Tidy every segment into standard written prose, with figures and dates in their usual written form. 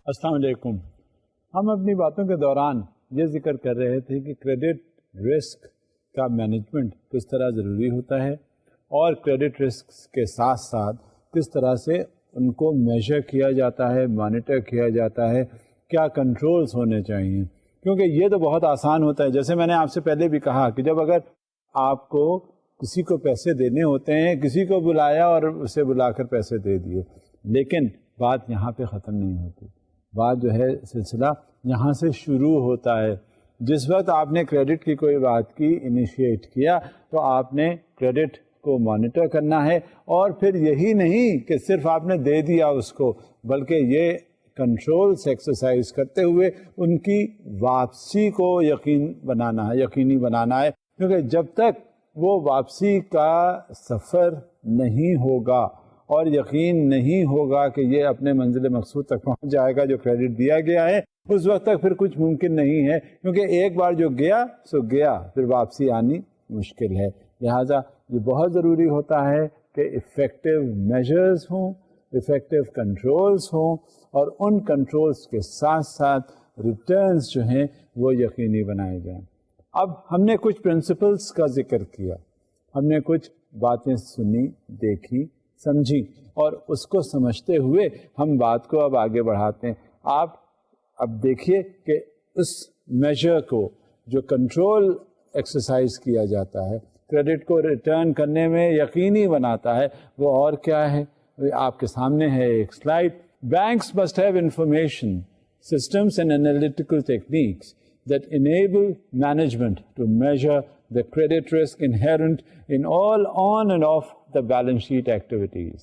السلام علیکم. ہم اپنی باتوں کے دوران یہ ذکر کر رہے تھے کہ کریڈٹ رسک کا مینجمنٹ کس طرح ضروری ہوتا ہے اور کریڈٹ رسک کے ساتھ ساتھ کس طرح سے ان کو میجر کیا جاتا ہے, مانیٹر کیا جاتا ہے, کیا کنٹرولز ہونے چاہیے. کیونکہ یہ تو بہت آسان ہوتا ہے. جیسے میں نے آپ سے پہلے بھی کہا کہ جب اگر آپ کو کسی کو پیسے دینے ہوتے ہیں, کسی کو بلایا اور اسے بلا کر پیسے دے دیے, لیکن بات یہاں پہ ختم نہیں ہوتی. بات جو ہے سلسلہ یہاں سے شروع ہوتا ہے. جس وقت آپ نے کریڈٹ کی کوئی بات کی, انیشیٹ کیا, تو آپ نے کریڈٹ کو مانیٹر کرنا ہے. اور پھر یہی نہیں کہ صرف آپ نے دے دیا اس کو, بلکہ یہ کنٹرولز ایکسرسائز کرتے ہوئے ان کی واپسی کو یقینی بنانا ہے. کیونکہ جب تک وہ واپسی کا سفر نہیں ہوگا اور یقین نہیں ہوگا کہ یہ اپنے منزل مقصود تک پہنچ جائے گا جو کریڈٹ دیا گیا ہے, اس وقت تک پھر کچھ ممکن نہیں ہے. کیونکہ ایک بار جو گیا سو گیا, پھر واپسی آنی مشکل ہے. لہٰذا یہ بہت ضروری ہوتا ہے کہ افیکٹو میجرز ہوں, افیکٹو کنٹرولز ہوں, اور ان کنٹرولز کے ساتھ ساتھ ریٹرنز جو ہیں وہ یقینی بنائے جائیں. اب ہم نے کچھ پرنسپلز کا ذکر کیا, ہم نے کچھ باتیں سنی, دیکھی, سمجھی, اور اس کو سمجھتے ہوئے ہم بات کو اب آگے بڑھاتے ہیں. آپ اب دیکھیے کہ اس میجر کو جو کنٹرول ایکسرسائز کیا جاتا ہے, کریڈٹ کو ریٹرن کرنے میں یقینی بناتا ہے, وہ اور کیا ہے. آپ کے سامنے ہے ایک slide. Banks must have information systems and analytical techniques that enable management to measure the credit risk inherent in all on and off the balance sheet activities.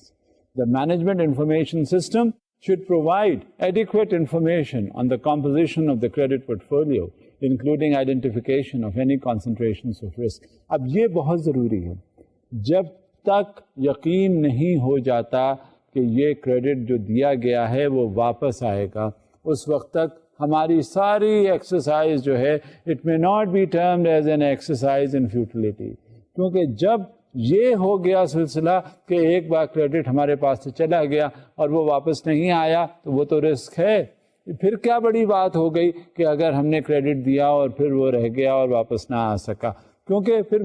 The management information system should provide adequate information on the composition of the credit portfolio, including identification of any concentrations of risk. اب یہ بہت ضروری ہے. جب تک یقین نہیں ہو جاتا کہ یہ کریڈٹ جو دیا گیا ہے وہ واپس آئے گا, اس وقت تک ہماری ساری ایکسرسائز جو ہے it may not be termed as an exercise in futility. کیونکہ جب یہ ہو گیا سلسلہ کہ ایک بار کریڈٹ ہمارے پاس سے چلا گیا اور وہ واپس نہیں آیا, تو وہ تو رسک ہے. پھر کیا بڑی بات ہو گئی کہ اگر ہم نے کریڈٹ دیا اور پھر وہ رہ گیا اور واپس نہ آ سکا. کیونکہ پھر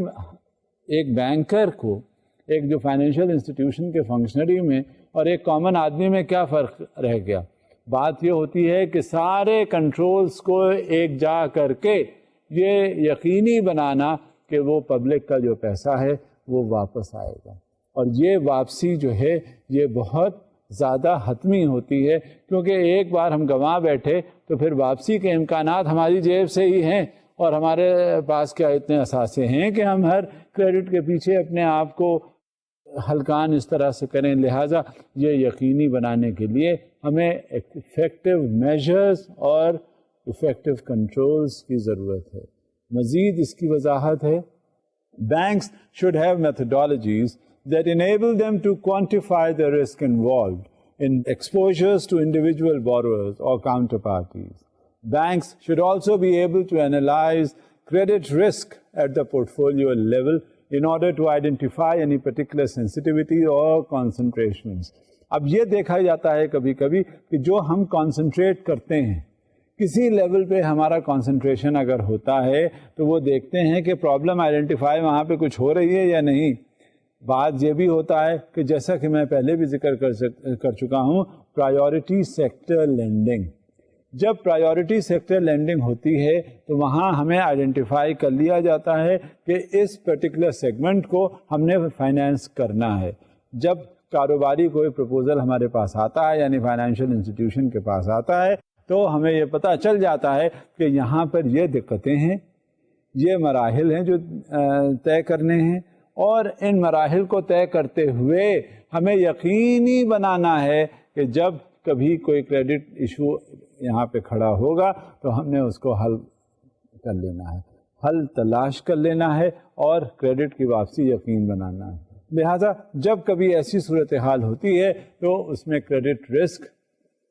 ایک بینکر کو, ایک جو فائنینشیل انسٹیٹیوشن کے فنکشنری میں اور ایک کامن آدمی میں کیا فرق رہ گیا. بات یہ ہوتی ہے کہ سارے کنٹرولز کو ایک جا کر کے یہ یقینی بنانا کہ وہ پبلک کا جو پیسہ ہے وہ واپس آئے گا. اور یہ واپسی جو ہے یہ بہت زیادہ حتمی ہوتی ہے, کیونکہ ایک بار ہم گنوا بیٹھے تو پھر واپسی کے امکانات ہماری جیب سے ہی ہیں, اور ہمارے پاس کیا اتنے اثاثے ہیں کہ ہم ہر کریڈٹ کے پیچھے اپنے آپ کو ہلکان اس طرح سے کریں. لہٰذا یہ یقینی بنانے کے لیے ہمیں افیکٹو میجرز اور افیکٹو کنٹرولز کی ضرورت ہے. مزید اس کی وضاحت ہے. Banks should have methodologies that enable them to quantify the risk involved in exposures to individual borrowers or counterparties. Banks should also be able to analyze credit risk at the portfolio level in order to identify any particular sensitivity or concentrations. اب یہ دیکھا جاتا ہے کبھی کبھی کہ جو ہم کانسنٹریٹ کرتے ہیں, کسی لیول پہ ہمارا کانسنٹریشن اگر ہوتا ہے تو وہ دیکھتے ہیں کہ پرابلم آئیڈینٹیفائی وہاں پہ کچھ ہو رہی ہے یا نہیں. بات یہ بھی ہوتا ہے کہ جیسا کہ میں پہلے بھی ذکر کر چکا ہوں, پرائیورٹی سیکٹر لینڈنگ. جب پرائیورٹی سیکٹر لینڈنگ ہوتی ہے تو وہاں ہمیں آئیڈینٹیفائی کر لیا جاتا ہے کہ اس پرٹیکولر سیگمنٹ کو ہم نے فائنینس کرنا ہے. جب کاروباری کوئی پروپوزل ہمارے پاس آتا ہے, یعنی فائنینشیل انسٹیٹیوشن کے پاس آتا ہے, تو ہمیں یہ پتہ چل جاتا ہے کہ یہاں پر یہ دقتیں ہیں, یہ مراحل ہیں جو طے کرنے ہیں, اور ان مراحل کو طے کرتے ہوئے ہمیں یقینی بنانا ہے کہ جب کبھی کوئی کریڈٹ ایشو یہاں پہ کھڑا ہوگا تو ہم نے اس کو حل کر لینا ہے, حل تلاش کر لینا ہے, اور کریڈٹ کی واپسی یقین بنانا ہے. لہٰذا جب کبھی ایسی صورتحال ہوتی ہے تو اس میں کریڈٹ رسک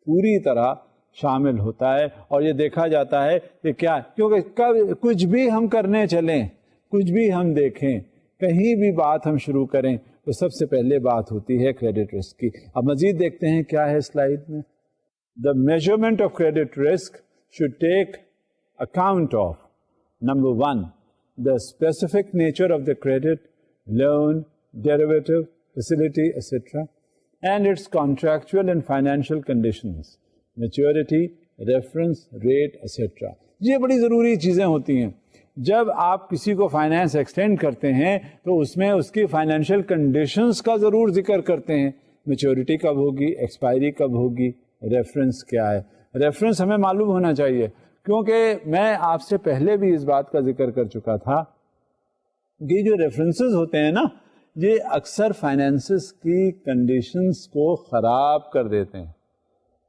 پوری طرح شامل ہوتا ہے, اور یہ دیکھا جاتا ہے کہ کیا, کیونکہ کچھ بھی ہم کرنے چلیں, کچھ بھی ہم دیکھیں, کہیں بھی بات ہم شروع کریں تو سب سے پہلے بات ہوتی ہے کریڈٹ رسک کی. اب مزید دیکھتے ہیں کیا ہے سلائیڈ میں. The measurement of credit risk should take account of, number one, the specific nature of the credit, loan, derivative, facility, etc., and its contractual and financial conditions, maturity, reference rate, etc. یہ بڑی ضروری چیزیں ہوتی ہیں. جب آپ کسی کو فائنینس ایکسٹینڈ کرتے ہیں تو اس میں اس کی فائنینشیل کنڈیشنز کا ضرور ذکر کرتے ہیں. میچورٹی کب ہوگی, ایکسپائری کب ہوگی, ریفرنس کیا ہے. ریفرنس ہمیں معلوم ہونا چاہیے, کیونکہ میں آپ سے پہلے بھی اس بات کا ذکر کر چکا تھا کہ جو ریفرنسز ہوتے ہیں نا, یہ اکثر فائنینسز کی کنڈیشنز کو خراب کر دیتے ہیں.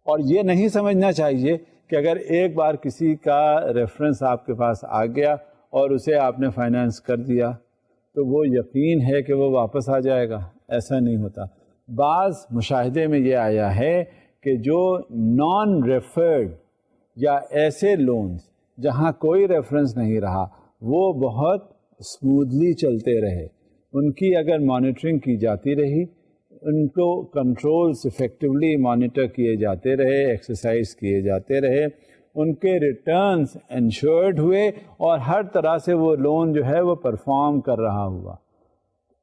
اور یہ نہیں سمجھنا چاہیے کہ اگر ایک بار کسی کا ریفرنس آپ کے پاس آ گیا اور اسے آپ نے فائنینس کر دیا تو وہ یقین ہے کہ وہ واپس آ جائے گا. ایسا نہیں ہوتا. بعض مشاہدے میں یہ آیا ہے کہ جو نان ریفرڈ یا ایسے لونز جہاں کوئی ریفرنس نہیں رہا وہ بہت اسموتھلی چلتے رہے. ان کی اگر مانیٹرنگ کی جاتی رہی, ان کو کنٹرولز افیکٹولی مانیٹر کیے جاتے رہے, ایکسرسائز کیے جاتے رہے, ان کے ریٹرنز انشورڈ ہوئے اور ہر طرح سے وہ لون جو ہے وہ پرفارم کر رہا ہوا,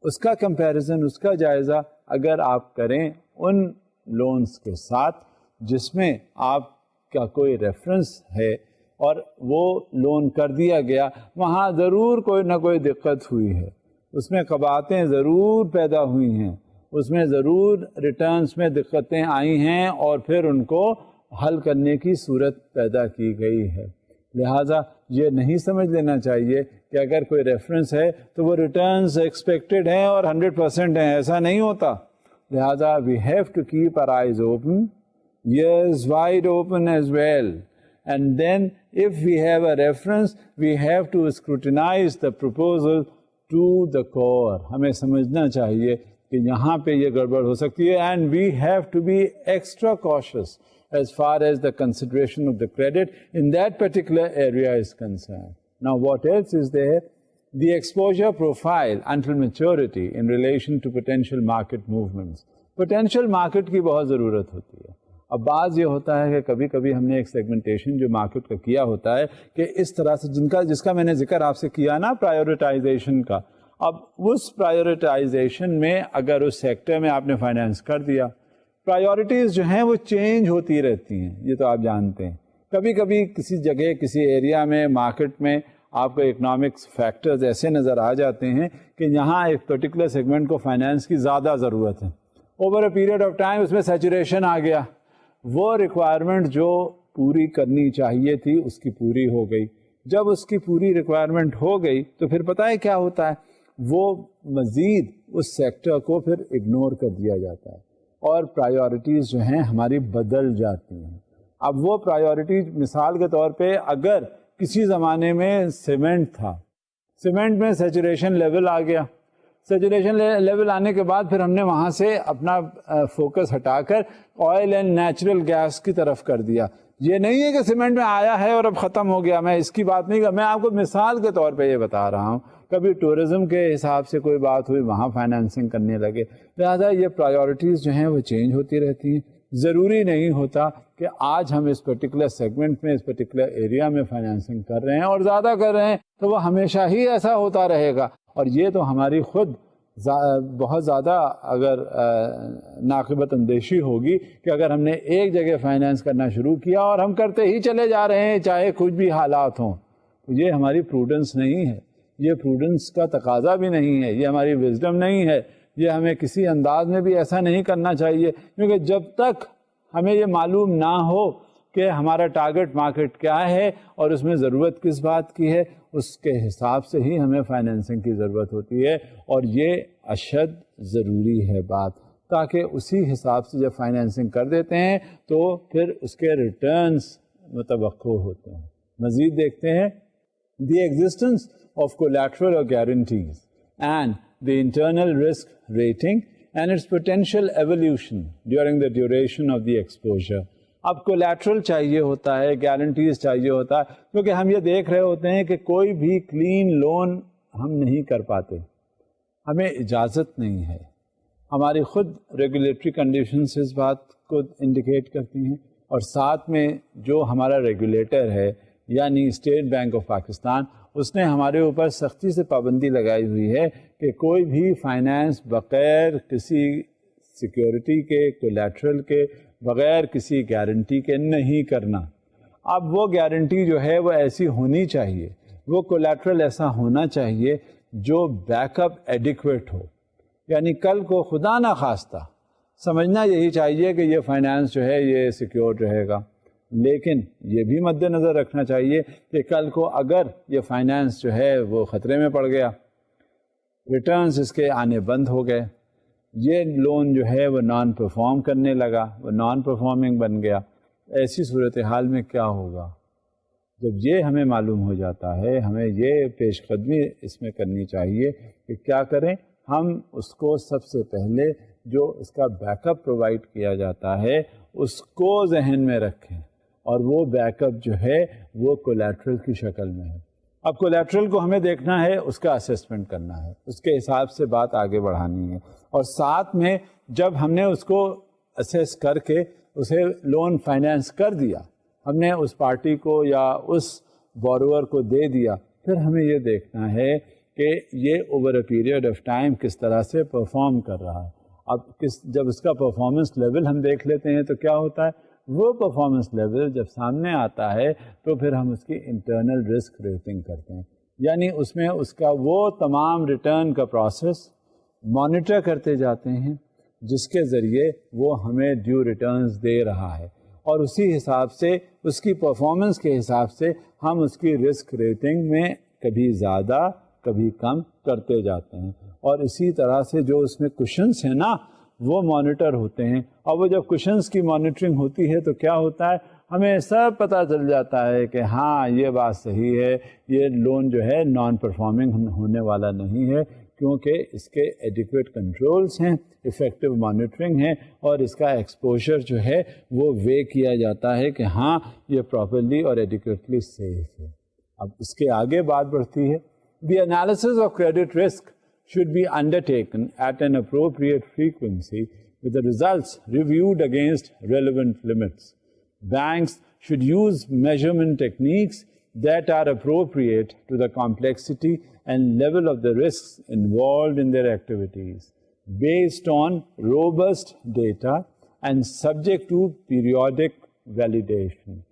اس کا کمپیریزن, اس کا جائزہ اگر آپ کریں ان لونز کے ساتھ جس میں آپ کا کوئی ریفرنس ہے اور وہ لون کر دیا گیا, وہاں ضرور کوئی نہ کوئی دقت ہوئی ہے, اس میں قباحتیں ضرور پیدا ہوئی ہیں, اس میں ضرور ریٹرنز میں دقتیں آئی ہیں اور پھر ان کو حل کرنے کی صورت پیدا کی گئی ہے. لہٰذا یہ نہیں سمجھ لینا چاہیے کہ اگر کوئی ریفرنس ہے تو وہ ریٹرنز ایکسپیکٹڈ ہیں اور 100% ہیں, ایسا نہیں ہوتا. لہٰذا we have to keep our eyes open, ears wide open as well, and then if we have a reference we have to scrutinize the proposal to the core. ہمیں سمجھنا چاہیے کہ یہاں پہ یہ گڑبڑ ہو سکتی ہے, and we have to be extra cautious as far as the consideration of the credit in that particular area is concerned. Now what else is there? The exposure profile until maturity in relation to potential market movements. Potential market کی بہت ضرورت ہوتی ہے. اب بعض یہ ہوتا ہے کہ کبھی کبھی ہم نے ایک سیگمنٹیشن جو مارکیٹ کا کیا ہوتا ہے کہ اس طرح سے جس کا میں نے ذکر آپ سے کیا نا پرائیورٹائزیشن کا, اب اس پرائیورٹائزیشن میں اگر اس سیکٹر میں آپ نے فائنینس کر دیا, پرائیورٹیز جو ہیں وہ چینج ہوتی رہتی ہیں, یہ تو آپ جانتے ہیں. کبھی کبھی کسی جگہ کسی ایریا میں مارکیٹ میں آپ کو اکنامکس فیکٹرز ایسے نظر آ جاتے ہیں کہ یہاں ایک پرٹیکولر سیگمنٹ کو فائنینس کی زیادہ ضرورت ہے. Over a period of time اس میں سیچوریشن آ گیا, وہ ریکوائرمنٹ جو پوری کرنی چاہیے تھی اس کی پوری ہو گئی. جب اس کی پوری ریکوائرمنٹ ہو گئی تو پھر پتہ ہے کیا ہوتا ہے, وہ مزید اس سیکٹر کو پھر اگنور کر دیا جاتا ہے اور پرائیورٹیز جو ہیں ہماری بدل جاتی ہیں. اب وہ پرائیورٹیز مثال کے طور پہ اگر کسی زمانے میں سیمنٹ تھا, سیمنٹ میں سیچوریشن لیول آ گیا, سیچوریشن لیول آنے کے بعد پھر ہم نے وہاں سے اپنا فوکس ہٹا کر آئل اینڈ نیچرل گیس کی طرف کر دیا. یہ نہیں ہے کہ سیمنٹ میں آیا ہے اور اب ختم ہو گیا, میں اس کی بات نہیں کر, میں آپ کو مثال کے طور پہ یہ بتا رہا ہوں. کبھی ٹورزم کے حساب سے کوئی بات ہوئی, وہاں فائنینسنگ کرنے لگے. لہٰذا یہ پرائیورٹیز جو ہیں وہ چینج ہوتی رہتی ہیں. ضروری نہیں ہوتا کہ آج ہم اس پرٹیکولر سیگمنٹ میں اس پرٹیکولر ایریا میں فائنینسنگ کر رہے ہیں اور زیادہ کر رہے ہیں تو وہ ہمیشہ ہی ایسا ہوتا رہے گا. اور یہ تو ہماری خود بہت زیادہ اگر ناقبت اندیشی ہوگی کہ اگر ہم نے ایک جگہ فائنینس کرنا شروع کیا اور ہم کرتے ہی چلے جا رہے ہیں چاہے کچھ بھی حالات ہوں, تو یہ ہماری پروڈنس نہیں ہے, یہ پروڈنس کا تقاضا بھی نہیں ہے, یہ ہماری وزڈم نہیں ہے, یہ ہمیں کسی انداز میں بھی ایسا نہیں کرنا چاہیے. کیونکہ جب تک ہمیں یہ معلوم نہ ہو کہ ہمارا ٹارگٹ مارکیٹ کیا ہے اور اس میں ضرورت کس بات کی ہے, اس کے حساب سے ہی ہمیں فائنینسنگ کی ضرورت ہوتی ہے. اور یہ اشد ضروری ہے بات, تاکہ اسی حساب سے جب فائنینسنگ کر دیتے ہیں تو پھر اس کے ریٹرنز متوقع ہوتے ہیں. مزید دیکھتے ہیں دی ایگزسٹنس آف کولیٹرل اور guarantees and the internal risk rating and its potential evolution during the duration of the exposure. اب کولیٹرل چاہیے ہوتا ہے, گارنٹیز چاہیے ہوتا ہے, کیونکہ ہم یہ دیکھ رہے ہوتے ہیں کہ کوئی بھی کلین لون ہم نہیں کر پاتے, ہمیں اجازت نہیں ہے. ہماری خود ریگولیٹری کنڈیشنز اس بات کو انڈیکیٹ کرتی ہیں. اور ساتھ میں جو ہمارا ریگولیٹر ہے یعنی اسٹیٹ بینک آف پاکستان، اس نے ہمارے اوپر سختی سے پابندی لگائی ہوئی ہے کہ کوئی بھی فائنانس بغیر کسی سیکیورٹی کے، کولیٹرل کے، بغیر کسی گارنٹی کے نہیں کرنا۔ اب وہ گارنٹی جو ہے وہ ایسی ہونی چاہیے، وہ کولیٹرل ایسا ہونا چاہیے جو بیک اپ ایڈیکویٹ ہو، یعنی کل کو خدا نہ خواستہ سمجھنا یہی چاہیے کہ یہ فائنانس جو ہے یہ سیکیور رہے گا، لیکن یہ بھی مد نظر رکھنا چاہیے کہ کل کو اگر یہ فائنانس جو ہے وہ خطرے میں پڑ گیا، ریٹرنز اس کے آنے بند ہو گئے، یہ لون جو ہے وہ نان پرفارم کرنے لگا، وہ نان پرفارمنگ بن گیا، ایسی صورتحال میں کیا ہوگا؟ جب یہ ہمیں معلوم ہو جاتا ہے، ہمیں یہ پیش قدمی اس میں کرنی چاہیے کہ کیا کریں، ہم اس کو سب سے پہلے جو اس کا بیک اپ پرووائڈ کیا جاتا ہے اس کو ذہن میں رکھیں، اور وہ بیک اپ جو ہے وہ کولیٹرل کی شکل میں ہے۔ اب کولیٹرل کو ہمیں دیکھنا ہے، اس کا اسیسمنٹ کرنا ہے، اس کے حساب سے بات آگے بڑھانی ہے، اور ساتھ میں جب ہم نے اس کو اسیس کر کے اسے لون فائنینس کر دیا، ہم نے اس پارٹی کو یا اس بورور کو دے دیا، پھر ہمیں یہ دیکھنا ہے کہ یہ over a period of time کس طرح سے پرفارم کر رہا ہے۔ اب جب اس کا پرفارمنس لیول ہم دیکھ لیتے ہیں تو کیا ہوتا ہے، وہ پرفارمنس لیول جب سامنے آتا ہے تو پھر ہم اس کی انٹرنل رسک ریٹنگ کرتے ہیں، یعنی اس میں اس کا وہ تمام ریٹرن کا پروسیس مانیٹر کرتے جاتے ہیں جس کے ذریعے وہ ہمیں ڈیو ریٹرنز دے رہا ہے، اور اسی حساب سے اس کی پرفارمنس کے حساب سے ہم اس کی رسک ریٹنگ میں کبھی زیادہ کبھی کم کرتے جاتے ہیں، اور اسی طرح سے جو اس میں کوشنس ہیں نا وہ مانیٹر ہوتے ہیں، اور وہ جب کوشنس کی مانیٹرنگ ہوتی ہے تو کیا ہوتا ہے، ہمیں سب پتہ چل جاتا ہے کہ ہاں یہ بات صحیح ہے، یہ لون جو ہے نان پرفارمنگ ہونے والا نہیں ہے، کیونکہ اس کے ایڈیکویٹ کنٹرولز ہیں، افیکٹو مانیٹرنگ ہے، اور اس کا ایکسپوجر جو ہے وہ وے کیا جاتا ہے کہ ہاں یہ پراپرلی اور ایڈیکویٹلی سیف ہے۔ اب اس کے آگے بات بڑھتی ہے، the analysis of credit risk should be undertaken at an appropriate frequency with the results reviewed against relevant limits. Banks should use measurement techniques that are appropriate to the complexity and level of the risks involved in their activities, based on robust data and subject to periodic validation.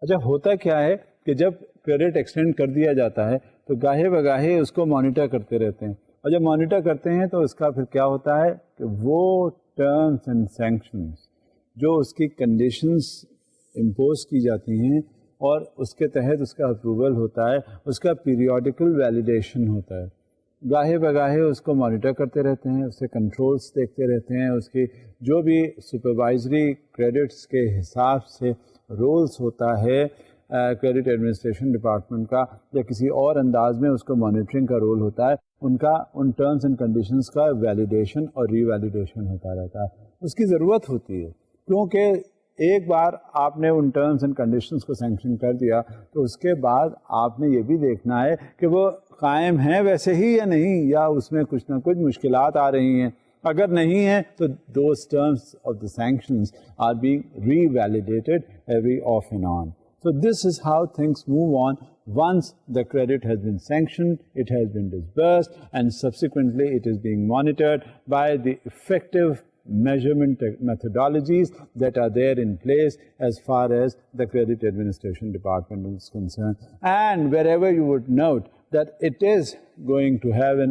اچھا ہوتا کیا ہے کہ جب credit extend کر دیا جاتا ہے تو گاہے بگاہے اس کو مانیٹر کرتے رہتے ہیں، اور جب مانیٹر کرتے ہیں تو اس کا پھر کیا ہوتا ہے کہ وہ ٹرمز اینڈ سینکشنز جو اس کی کنڈیشنز امپوز کی جاتی ہیں اور اس کے تحت اس کا اپروول ہوتا ہے، اس کا پیریوڈیکل ویلیڈیشن ہوتا ہے، گاہے بگاہے اس کو مانیٹر کرتے رہتے ہیں، اس سے کنٹرولز دیکھتے رہتے ہیں، اس کی جو بھی سپروائزری کریڈٹس کے حساب سے رولز ہوتا ہے کریڈٹ ایڈمنسٹریشن ڈپارٹمنٹ کا، یا کسی اور انداز میں اس کو مانیٹرنگ کا رول ہوتا ہے، ان ٹرمز اینڈ کنڈیشنز کا ویلیڈیشن اور ری ویلیڈیشن ہوتا رہتا ہے۔ اس کی ضرورت ہوتی ہے کیونکہ ایک بار آپ نے ان ٹرمز اینڈ کنڈیشنز کو سینکشن کر دیا تو اس کے بعد آپ نے یہ بھی دیکھنا ہے کہ وہ قائم ہیں ویسے ہی یا نہیں، یا اس میں کچھ نہ کچھ مشکلات آ رہی ہیں، اگر نہیں ہیں تو those terms of the sanctions are being re-validated every off and on. So this is how things move on. Once the credit has been sanctioned, it has been disbursed, and subsequently it is being monitored by the effective measurement methodologies that are there in place as far as the credit administration department is concerned. And wherever you would note that it is going to have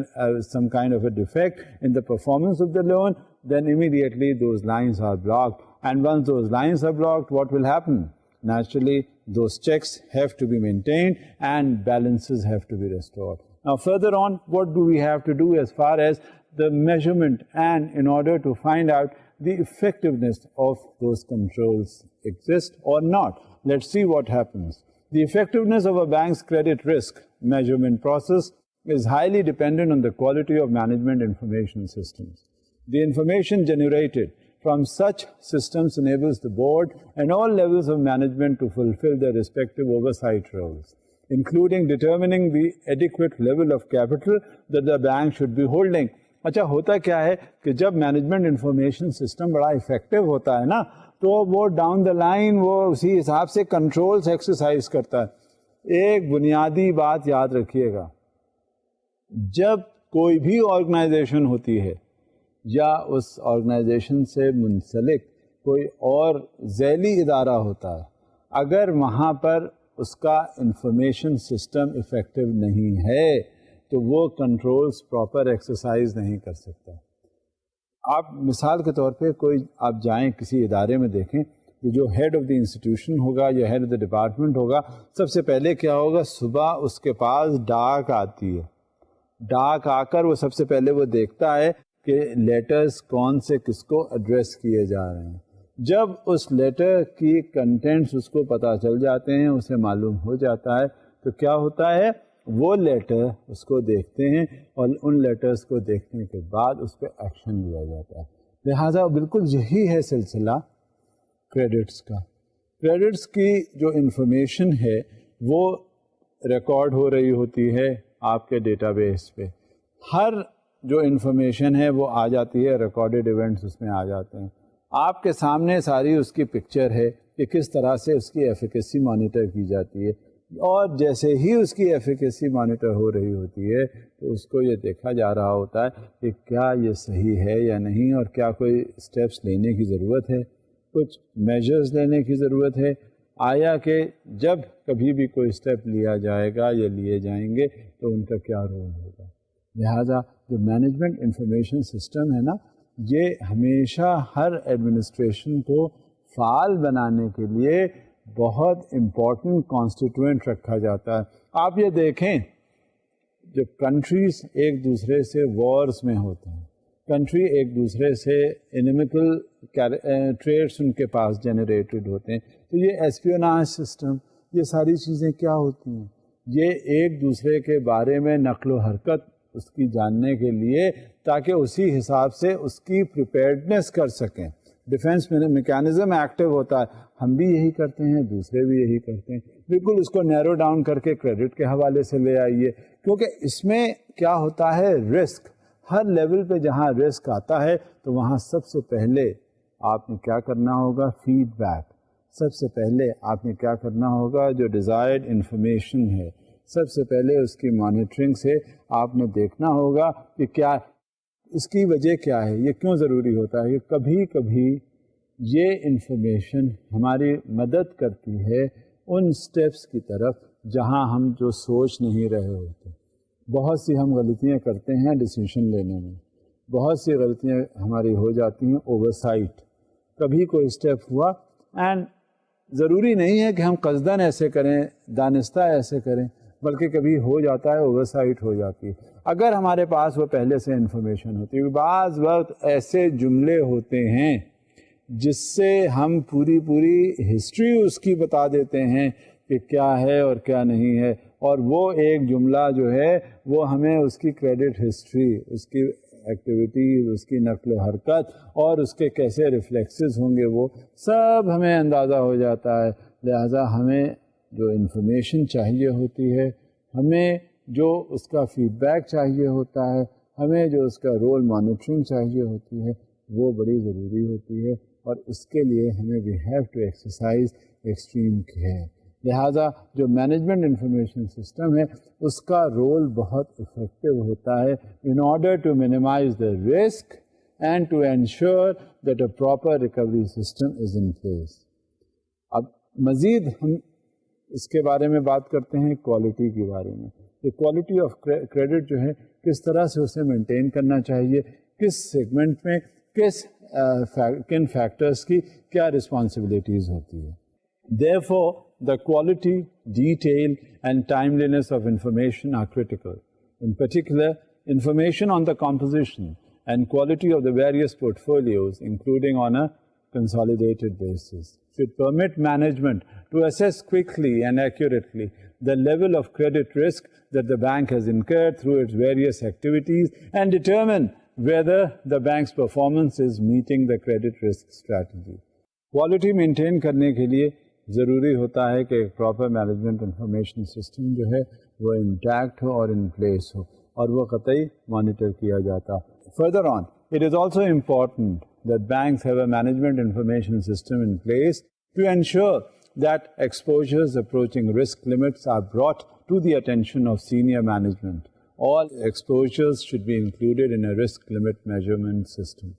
some kind of a defect in the performance of the loan, then immediately those lines are blocked. And once those lines are blocked, what will happen? Naturally, those checks have to be maintained and balances have to be restored. Now, further on, what do we have to do as far as the measurement and in order to find out the effectiveness of those controls exist or not? Let's see what happens. The effectiveness of a bank's credit risk measurement process is highly dependent on the quality of management information systems. The information generated from such systems enables the board and all levels of management to fulfill their respective oversight roles, including determining the adequate level of capital that the bank should be holding. اچھا ہوتا کیا ہے کہ جب management information system بڑا effective ہوتا ہے نا تو وہ ڈاؤن دا لائن وہ اسی حساب سے کنٹرولز ایکسرسائز کرتا ہے. ایک بنیادی بات یاد رکھیے گا, جب کوئی بھی آرگنائزیشن ہوتی ہے یا اس آرگنائزیشن سے منسلک کوئی اور ذیلی ادارہ ہوتا ہے, اگر وہاں پر اس کا انفارمیشن سسٹم افیکٹو نہیں ہے تو وہ کنٹرولز پراپر ایکسرسائز نہیں کر سکتا. آپ مثال کے طور پہ کوئی آپ جائیں کسی ادارے میں دیکھیں کہ جو ہیڈ آف دی انسٹیٹیوشن ہوگا یا ہیڈ آف دی ڈپارٹمنٹ ہوگا, سب سے پہلے کیا ہوگا, صبح اس کے پاس ڈاک آتی ہے. ڈاک آ کر وہ سب سے پہلے وہ دیکھتا ہے کہ لیٹرز کون سے کس کو ایڈریس کیے جا رہے ہیں. جب اس لیٹر کی کنٹینٹس اس کو پتہ چل جاتے ہیں, اسے معلوم ہو جاتا ہے, تو کیا ہوتا ہے, وہ لیٹر اس کو دیکھتے ہیں اور ان لیٹرز کو دیکھنے کے بعد اس پہ ایکشن لیا جاتا ہے. لہٰذا بالکل یہی ہے سلسلہ کریڈٹس کا. کریڈٹس کی جو انفارمیشن ہے وہ ریکارڈ ہو رہی ہوتی ہے آپ کے ڈیٹا بیس پہ. ہر جو انفارمیشن ہے وہ آ جاتی ہے, ریکارڈڈ ایونٹس اس میں آ جاتے ہیں. آپ کے سامنے ساری اس کی پکچر ہے کہ کس طرح سے اس کی ایفیکیسی مانیٹر کی جاتی ہے, اور جیسے ہی اس کی ایفیکیسی مانیٹر ہو رہی ہوتی ہے تو اس کو یہ دیکھا جا رہا ہوتا ہے کہ کیا یہ صحیح ہے یا نہیں, اور کیا کوئی اسٹیپس لینے کی ضرورت ہے, کچھ میجرز لینے کی ضرورت ہے, آیا کہ جب کبھی بھی کوئی اسٹیپ لیا جائے گا یا لیے جائیں گے تو ان کا کیا رول ہوگا. لہٰذا جو مینجمنٹ انفارمیشن سسٹم ہے نا, یہ ہمیشہ ہر ایڈمنسٹریشن کو فعال بنانے کے لیے بہت امپورٹنٹ کانسٹیٹوئنٹ رکھا جاتا ہے. آپ یہ دیکھیں, جب کنٹریز ایک دوسرے سے وارز میں ہوتے ہیں, کنٹری ایک دوسرے سے انیمیکل ٹریڈس ان کے پاس جنریٹڈ ہوتے ہیں, تو یہ ایسپیوناج سسٹم, یہ ساری چیزیں کیا ہوتی ہیں, یہ ایک دوسرے کے بارے میں نقل و حرکت اس کی جاننے کے لیے, تاکہ اسی حساب سے اس کی پریپیئرڈنس کر سکیں. ڈیفینس میکینزم ایکٹیو ہوتا ہے, ہم بھی یہی کرتے ہیں, دوسرے بھی یہی کرتے ہیں. بالکل اس کو نیرو ڈاؤن کر کے کریڈٹ کے حوالے سے لے آئیے, کیونکہ اس میں کیا ہوتا ہے, رسک ہر لیول پہ جہاں رسک آتا ہے تو وہاں سب سے پہلے آپ نے کیا کرنا ہوگا, فیڈ بیک. سب سے پہلے آپ نے کیا کرنا ہوگا, جو ڈیزائرڈ انفارمیشن ہے, سب سے پہلے اس کی مانیٹرنگ سے آپ نے دیکھنا ہوگا کہ کیا اس کی وجہ کیا ہے, یہ کیوں ضروری ہوتا ہے. کہ کبھی کبھی یہ انفارمیشن ہماری مدد کرتی ہے ان سٹیپس کی طرف جہاں ہم جو سوچ نہیں رہے ہوتے. بہت سی ہم غلطیاں کرتے ہیں ڈیسیشن لینے میں, بہت سی غلطیاں ہماری ہو جاتی ہیں اوور سائٹ. کبھی کوئی اسٹیپ ہوا اینڈ ضروری نہیں ہے کہ ہم قصداً ایسے کریں, دانستہ ایسے کریں, بلکہ کبھی ہو جاتا ہے اوور سائٹ ہو جاتی ہے. اگر ہمارے پاس وہ پہلے سے انفارمیشن ہوتی ہے, بعض وقت ایسے جملے ہوتے ہیں جس سے ہم پوری ہسٹری اس کی بتا دیتے ہیں کہ کیا ہے اور کیا نہیں ہے, اور وہ ایک جملہ جو ہے وہ ہمیں اس کی کریڈٹ ہسٹری, اس کی ایکٹیویٹیز, اس کی نقل و حرکت اور اس کے کیسے ریفلیکسز ہوں گے وہ سب ہمیں اندازہ ہو جاتا ہے. لہذا ہمیں جو انفارمیشن چاہیے ہوتی ہے, ہمیں جو اس کا فیڈ بیک چاہیے ہوتا ہے, ہمیں جو اس کا رول مانیٹرنگ چاہیے ہوتی ہے, وہ بڑی ضروری ہوتی ہے, اور اس کے لیے ہمیں we have to exercise extreme care. لہٰذا جو مینجمنٹ انفارمیشن سسٹم ہے اس کا رول بہت افیکٹو ہوتا ہے in order to minimise the risk and to ensure that a proper recovery system is in place. اب مزید ہم اس کے بارے میں بات کرتے ہیں کوالٹی کے بارے میں. کہ کوالٹی آف کریڈٹ جو ہے کس طرح سے اسے مینٹین کرنا چاہیے, کس سیگمنٹ میں کن فیکٹرز کی کیا رسپانسبلٹیز ہوتی ہے. Therefore, the quality, detail and timeliness of information are critical. In particular, information on the composition and quality of the various portfolios, including on a consolidated basis, should permit management to assess quickly and accurately the level of credit risk that the bank has incurred through its various activities and determine whether the bank's performance is meeting the credit risk strategy. Quality maintain کرنے کے لیے ضروری ہوتا ہے کہ ایک proper management information system جو ہے وہ انٹیکٹ ہو اور ان پلیس ہو, اور وہ قطعی مانیٹر کیا جاتا. Further on, it is also important that banks have a management information system in place to ensure that exposures approaching risk limits are brought to the attention of senior management. All exposures should be included in a risk limit measurement system.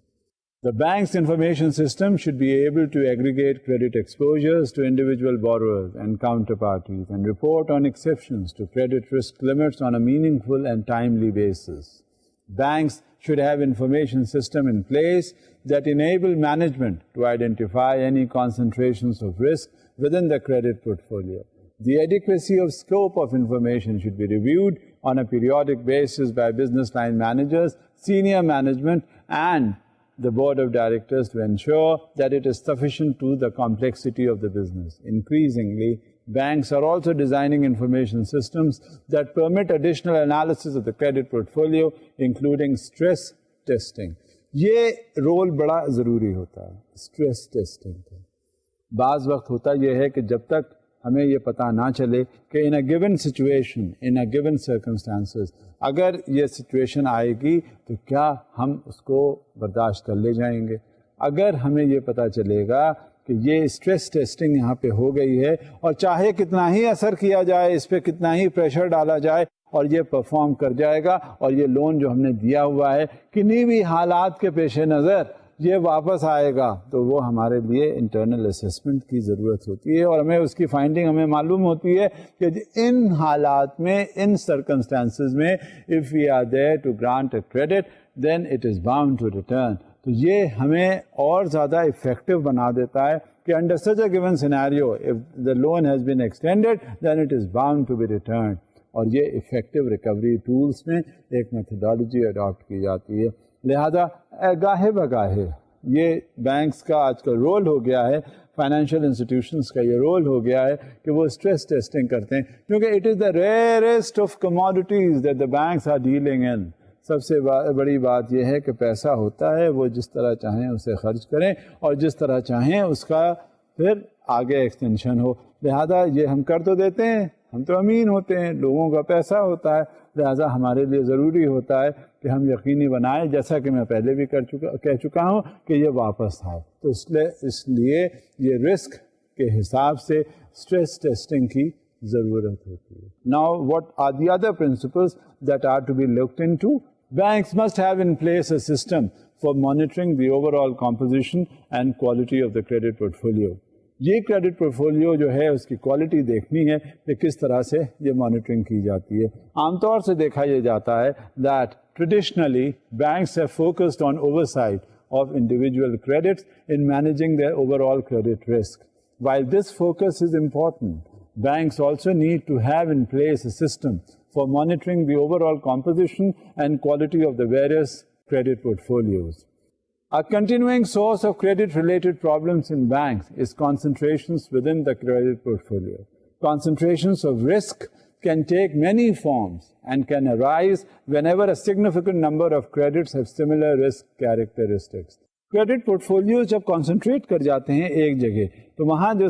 The bank's information system should be able to aggregate credit exposures to individual borrowers and counterparties and report on exceptions to credit risk limits on a meaningful and timely basis. Banks should have information system in place that enable management to identify any concentrations of risk within the credit portfolio. The adequacy of scope of information should be reviewed on a periodic basis by business line managers, senior management, and the board of directors to ensure that it is sufficient to the complexity of the business. Increasingly, banks are also designing information systems that permit additional analysis of the credit portfolio, including stress testing. یہ role بڑا ضروری ہوتا ہے stress testing کا. بعض وقت ہوتا یہ ہے کہ جب تک ہمیں یہ پتہ نہ چلے کہ in a given situation in a given circumstances اگر یہ سچویشن آئے گی تو کیا ہم اس کو برداشت کر لے جائیں گے. اگر ہمیں یہ پتہ چلے گا کہ یہ اسٹریس ٹیسٹنگ یہاں پہ ہو گئی ہے اور چاہے کتنا ہی اثر کیا جائے, اس پہ کتنا ہی پریشر ڈالا جائے, اور یہ پرفارم کر جائے گا, اور یہ لون جو ہم نے دیا ہوا ہے کنہیں بھی حالات کے پیش نظر یہ واپس آئے گا, تو وہ ہمارے لیے انٹرنل اسیسمنٹ کی ضرورت ہوتی ہے, اور ہمیں اس کی فائنڈنگ ہمیں معلوم ہوتی ہے کہ ان حالات میں, ان سرکمسٹانسز میں, if we are there to grant a credit then it is bound to return. تو یہ ہمیں اور زیادہ افیکٹو بنا دیتا ہے کہ under such a given scenario if the loan has been extended then it is bound to be returned. اور یہ افیکٹو ریکوری ٹولس میں ایک میتھڈالوجی اڈاپٹ کی جاتی ہے. لہذا گاہے بگاہے یہ بینکس کا آج کل رول ہو گیا ہے, فائنینشیل انسٹیٹیوشنس کا یہ رول ہو گیا ہے کہ وہ اسٹریس ٹیسٹنگ کرتے ہیں, کیونکہ it is the rarest of commodities that the banks are dealing in. سب سے بڑی بات یہ ہے کہ پیسہ ہوتا ہے, وہ جس طرح چاہیں اسے خرچ کریں اور جس طرح چاہیں اس کا پھر آگے ایکسٹینشن ہو. لہذا یہ ہم کر تو دیتے ہیں, ہم تو امین ہوتے ہیں, لوگوں کا پیسہ ہوتا ہے, لہذا ہمارے لیے ضروری ہوتا ہے کہ ہم یقینی بنائیں, جیسا کہ میں پہلے بھی کہہ چکا ہوں, کہ یہ واپس آئے. تو اس لیے یہ رسک کے حساب سے اسٹریس ٹیسٹنگ کی ضرورت ہوتی ہے. Now what are the other principles that are to be looked into? Banks must have in place a system for monitoring the overall composition and quality of the credit portfolio. یہ credit portfolio جو ہے اس کی quality دیکھنی ہے کہ کس طرح سے یہ مانیٹرنگ کی جاتی ہے. عام طور سے دیکھا یہ جاتا ہے that traditionally banks have focused on oversight of individual credits in managing their overall credit risk. While this focus is important, banks also need to have in place a system for monitoring the overall composition and quality of the various credit portfolios. A continuing source of credit-related problems in banks is concentrations within the credit portfolio. Concentrations of risk can take many forms and can arise whenever a significant number of credits have similar risk characteristics. Credit portfolio جب concentrate کر جاتے ہیں ایک جگہ تو وہاں جو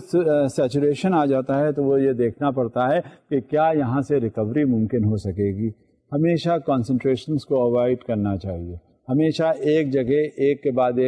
saturation آ جاتا ہے تو وہ یہ دیکھنا پڑتا ہے کہ کیا یہاں سے ریکوری ممکن ہو سکے گی. ہمیشہ کانسنٹریشنس کو اوائڈ کرنا چاہیے, ہمیشہ ایک جگہ ایک کے بعد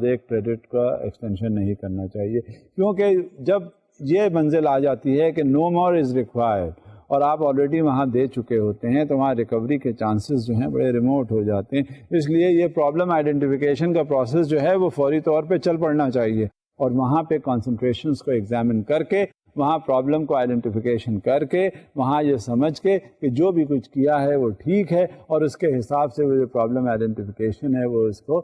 ایک کریڈٹ کا ایکسٹینشن نہیں کرنا چاہیے, کیونکہ جب یہ منزل آ جاتی ہے کہ نو مور از ریکوائرڈ اور آپ آلریڈی وہاں دے چکے ہوتے ہیں تو وہاں ریکوری کے چانسز جو ہیں بڑے ریموٹ ہو جاتے ہیں. اس لیے یہ پرابلم آئیڈینٹیفیکیشن کا پروسیس جو ہے وہ فوری طور پہ چل پڑنا چاہیے, اور وہاں پہ کانسنٹریشنز کو ایگزامن کر کے, وہاں پرابلم کو آئیڈینٹیفیکیشن کر کے, وہاں یہ سمجھ کے کہ جو بھی کچھ کیا ہے وہ ٹھیک ہے, اور اس کے حساب سے وہ جو پرابلم آئیڈینٹیفیکیشن ہے وہ اس کو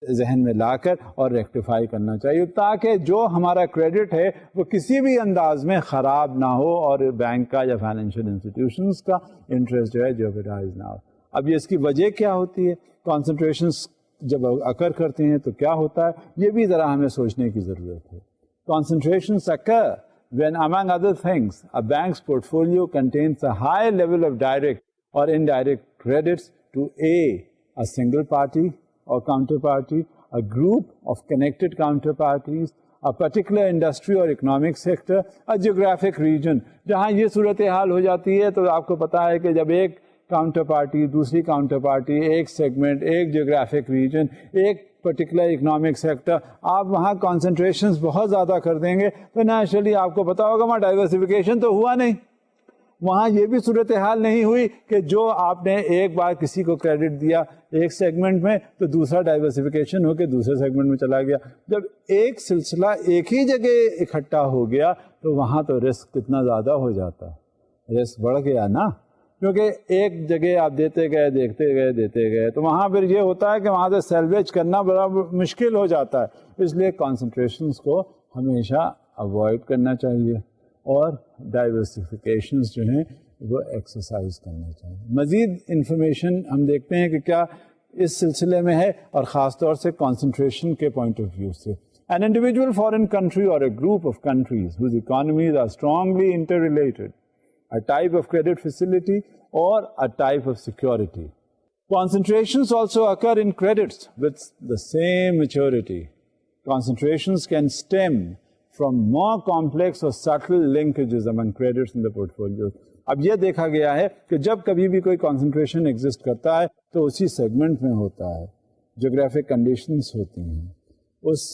ذہن میں لا کر اور ریکٹیفائی کرنا چاہیے, تاکہ جو ہمارا کریڈٹ ہے وہ کسی بھی انداز میں خراب نہ ہو اور بینک کا یا فائنینشیل انسٹیٹیوشنس کا انٹرسٹ جو ہے جیوپیٹائز نہ ہو. اب یہ اس کی وجہ کیا ہوتی ہے, کانسنٹریشنس جب اکر کرتے ہیں تو کیا ہوتا ہے, یہ بھی ذرا ہمیں سوچنے کی ضرورت ہے. Concentrations occur when, among other things, a bank's portfolio contains a high level of direct or indirect credits to a single party or counterparty, a group of connected counterparties, a particular industry or economic sector, a geographic region. جہاں یہ صورتحال ہو جاتی ہے تو آپ کو پتا ہے کہ جب ایک کاؤنٹر پارٹی دوسری کاؤنٹر پارٹی, ایک سیگمنٹ, ایک جیوگرافک ریجن, ایک پرٹیکولر اکنامک سیکٹر آپ وہاں کانسنٹریشنز بہت زیادہ کر دیں گے تو نیچرلی آپ کو پتا ہوگا وہاں ڈائیورسفیکیشن تو ہوا نہیں. وہاں یہ بھی صورتحال نہیں ہوئی کہ جو آپ نے ایک بار کسی کو کریڈٹ دیا ایک سیگمنٹ میں تو دوسرا ڈائیورسفیکیشن ہو کے دوسرے سیگمنٹ میں چلا گیا. جب ایک سلسلہ ایک ہی جگہ اکٹھا ہو گیا تو وہاں تو رسک کتنا زیادہ ہو جاتا ہے, رسک بڑھ گیا نا, کیونکہ ایک جگہ آپ دیتے گئے تو وہاں پھر یہ ہوتا ہے کہ وہاں سے سیلویج کرنا بڑا مشکل ہو جاتا ہے. اس لیے کانسنٹریشنز کو ہمیشہ اوائڈ کرنا چاہیے اور ڈائیورسفیکیشنز جو ہیں وہ ایکسرسائز کرنا چاہیے. مزید انفارمیشن ہم دیکھتے ہیں کہ کیا اس سلسلے میں ہے اور خاص طور سے کانسنٹریشن کے پوائنٹ آف ویو سے. An individual foreign country or a group of countries whose economies are strongly interrelated, a type of credit facility or a type of security. Concentrations also occur in credits with the same maturity. Concentrations can stem from more complex or subtle linkages among credits in the portfolio. اب یہ دیکھا گیا ہے کہ جب کبھی بھی کوئی کانسنٹریشن ایگزسٹ کرتا ہے تو اسی سیگمنٹ میں ہوتا ہے, جغرافک کنڈیشنز ہوتی ہیں, اس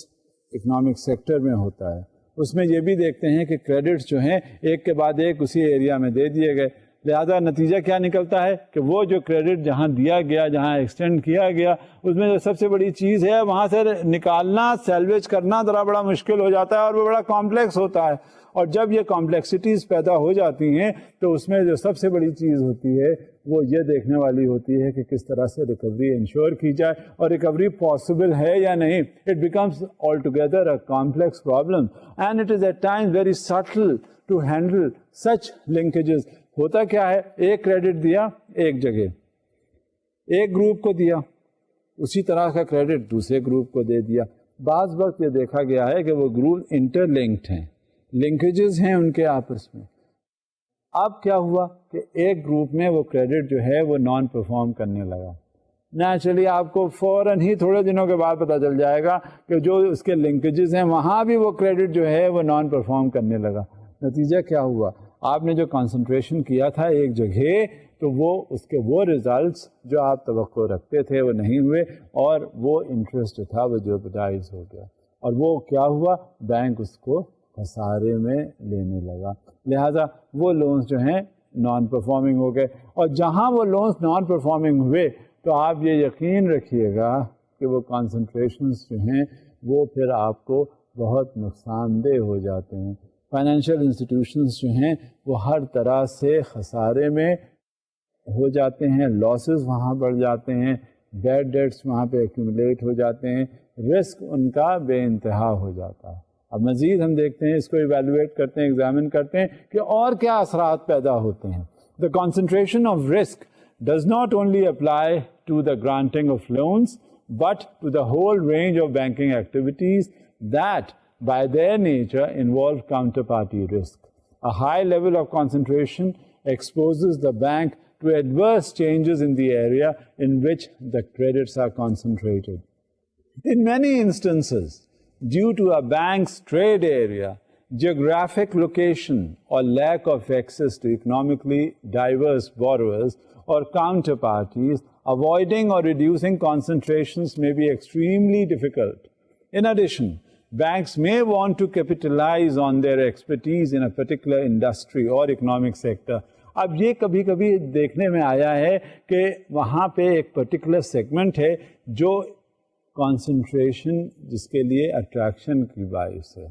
اکنامک سیکٹر میں ہوتا ہے. اس میں یہ بھی دیکھتے ہیں کہ کریڈٹس جو ہیں ایک کے بعد ایک اسی ایریا میں دے دیے گئے, لہذا نتیجہ کیا نکلتا ہے کہ وہ جو کریڈٹ جہاں دیا گیا, جہاں ایکسٹینڈ کیا گیا, اس میں جو سب سے بڑی چیز ہے وہاں سے نکالنا, سیلویج کرنا ذرا بڑا مشکل ہو جاتا ہے اور وہ بڑا کمپلیکس ہوتا ہے. اور جب یہ کمپلیکسٹیز پیدا ہو جاتی ہیں تو اس میں جو سب سے بڑی چیز ہوتی ہے وہ یہ دیکھنے والی ہوتی ہے کہ کس طرح سے ریکوری انشور کی جائے اور ریکوری پاسبل ہے یا نہیں. It becomes altogether a complex problem and it is at times very subtle to handle such linkages. ہوتا کیا ہے, ایک کریڈٹ دیا ایک جگہ, ایک گروپ کو دیا, اسی طرح کا کریڈٹ دوسرے گروپ کو دے دیا. بعض وقت یہ دیکھا گیا ہے کہ وہ گروپ انٹر لنکڈ ہیں, لنکیجز ہیں ان کے آپس میں. اب کیا ہوا کہ ایک گروپ میں وہ کریڈٹ جو ہے وہ نان پرفارم کرنے لگا. نیچرلی آپ کو فوراً ہی تھوڑے دنوں کے بعد پتہ چل جائے گا کہ جو اس کے لنکیجز ہیں وہاں بھی وہ کریڈٹ جو ہے وہ نان پرفارم کرنے لگا. نتیجہ کیا ہوا, آپ نے جو کانسنٹریشن کیا تھا ایک جگہ تو وہ اس کے وہ ریزلٹس جو آپ توقع رکھتے تھے وہ نہیں ہوئے اور وہ انٹرسٹ تھا وہ جیوپٹائز ہو گیا. اور وہ کیا ہوا, بینک اس کو خسارے میں لینے لگا. لہذا وہ لونز جو ہیں نان پرفارمنگ ہو گئے. اور جہاں وہ لونز نان پرفارمنگ ہوئے تو آپ یہ یقین رکھیے گا کہ وہ کانسنٹریشنز جو ہیں وہ پھر آپ کو بہت نقصان دہ ہو جاتے ہیں. فائنینشیل انسٹیٹیوشنز جو ہیں وہ ہر طرح سے خسارے میں ہو جاتے ہیں, لاسز وہاں بڑھ جاتے ہیں, بیڈ ڈیٹس وہاں پہ ایکومولیٹ ہو جاتے ہیں, رسک ان کا بے انتہا ہو جاتا ہے. اب مزید ہم دیکھتے ہیں, اس کو ایویلویٹ کرتے ہیں, ایگزامن کرتے ہیں کہ اور کیا اثرات پیدا ہوتے ہیں. The concentration of risk does not only apply to the granting of loans, but to the whole range of banking activities that, by their nature, involve counterparty risk. A high level of concentration exposes the bank to adverse changes in the area in which the credits are concentrated. In many instances, due to a bank's trade area, geographic location, or lack of access to economically diverse borrowers or counterparties, avoiding or reducing concentrations may be extremely difficult. In addition, banks may want to capitalize on their expertise in a particular industry or economic sector. اب یہ کبھی کبھی دیکھنے میں آیا ہے کہ وہاں پہ ایک پرٹیکولر سیگمنٹ ہے جو کانسنٹریشن جس کے لیے اٹریکشن کی باعث ہے.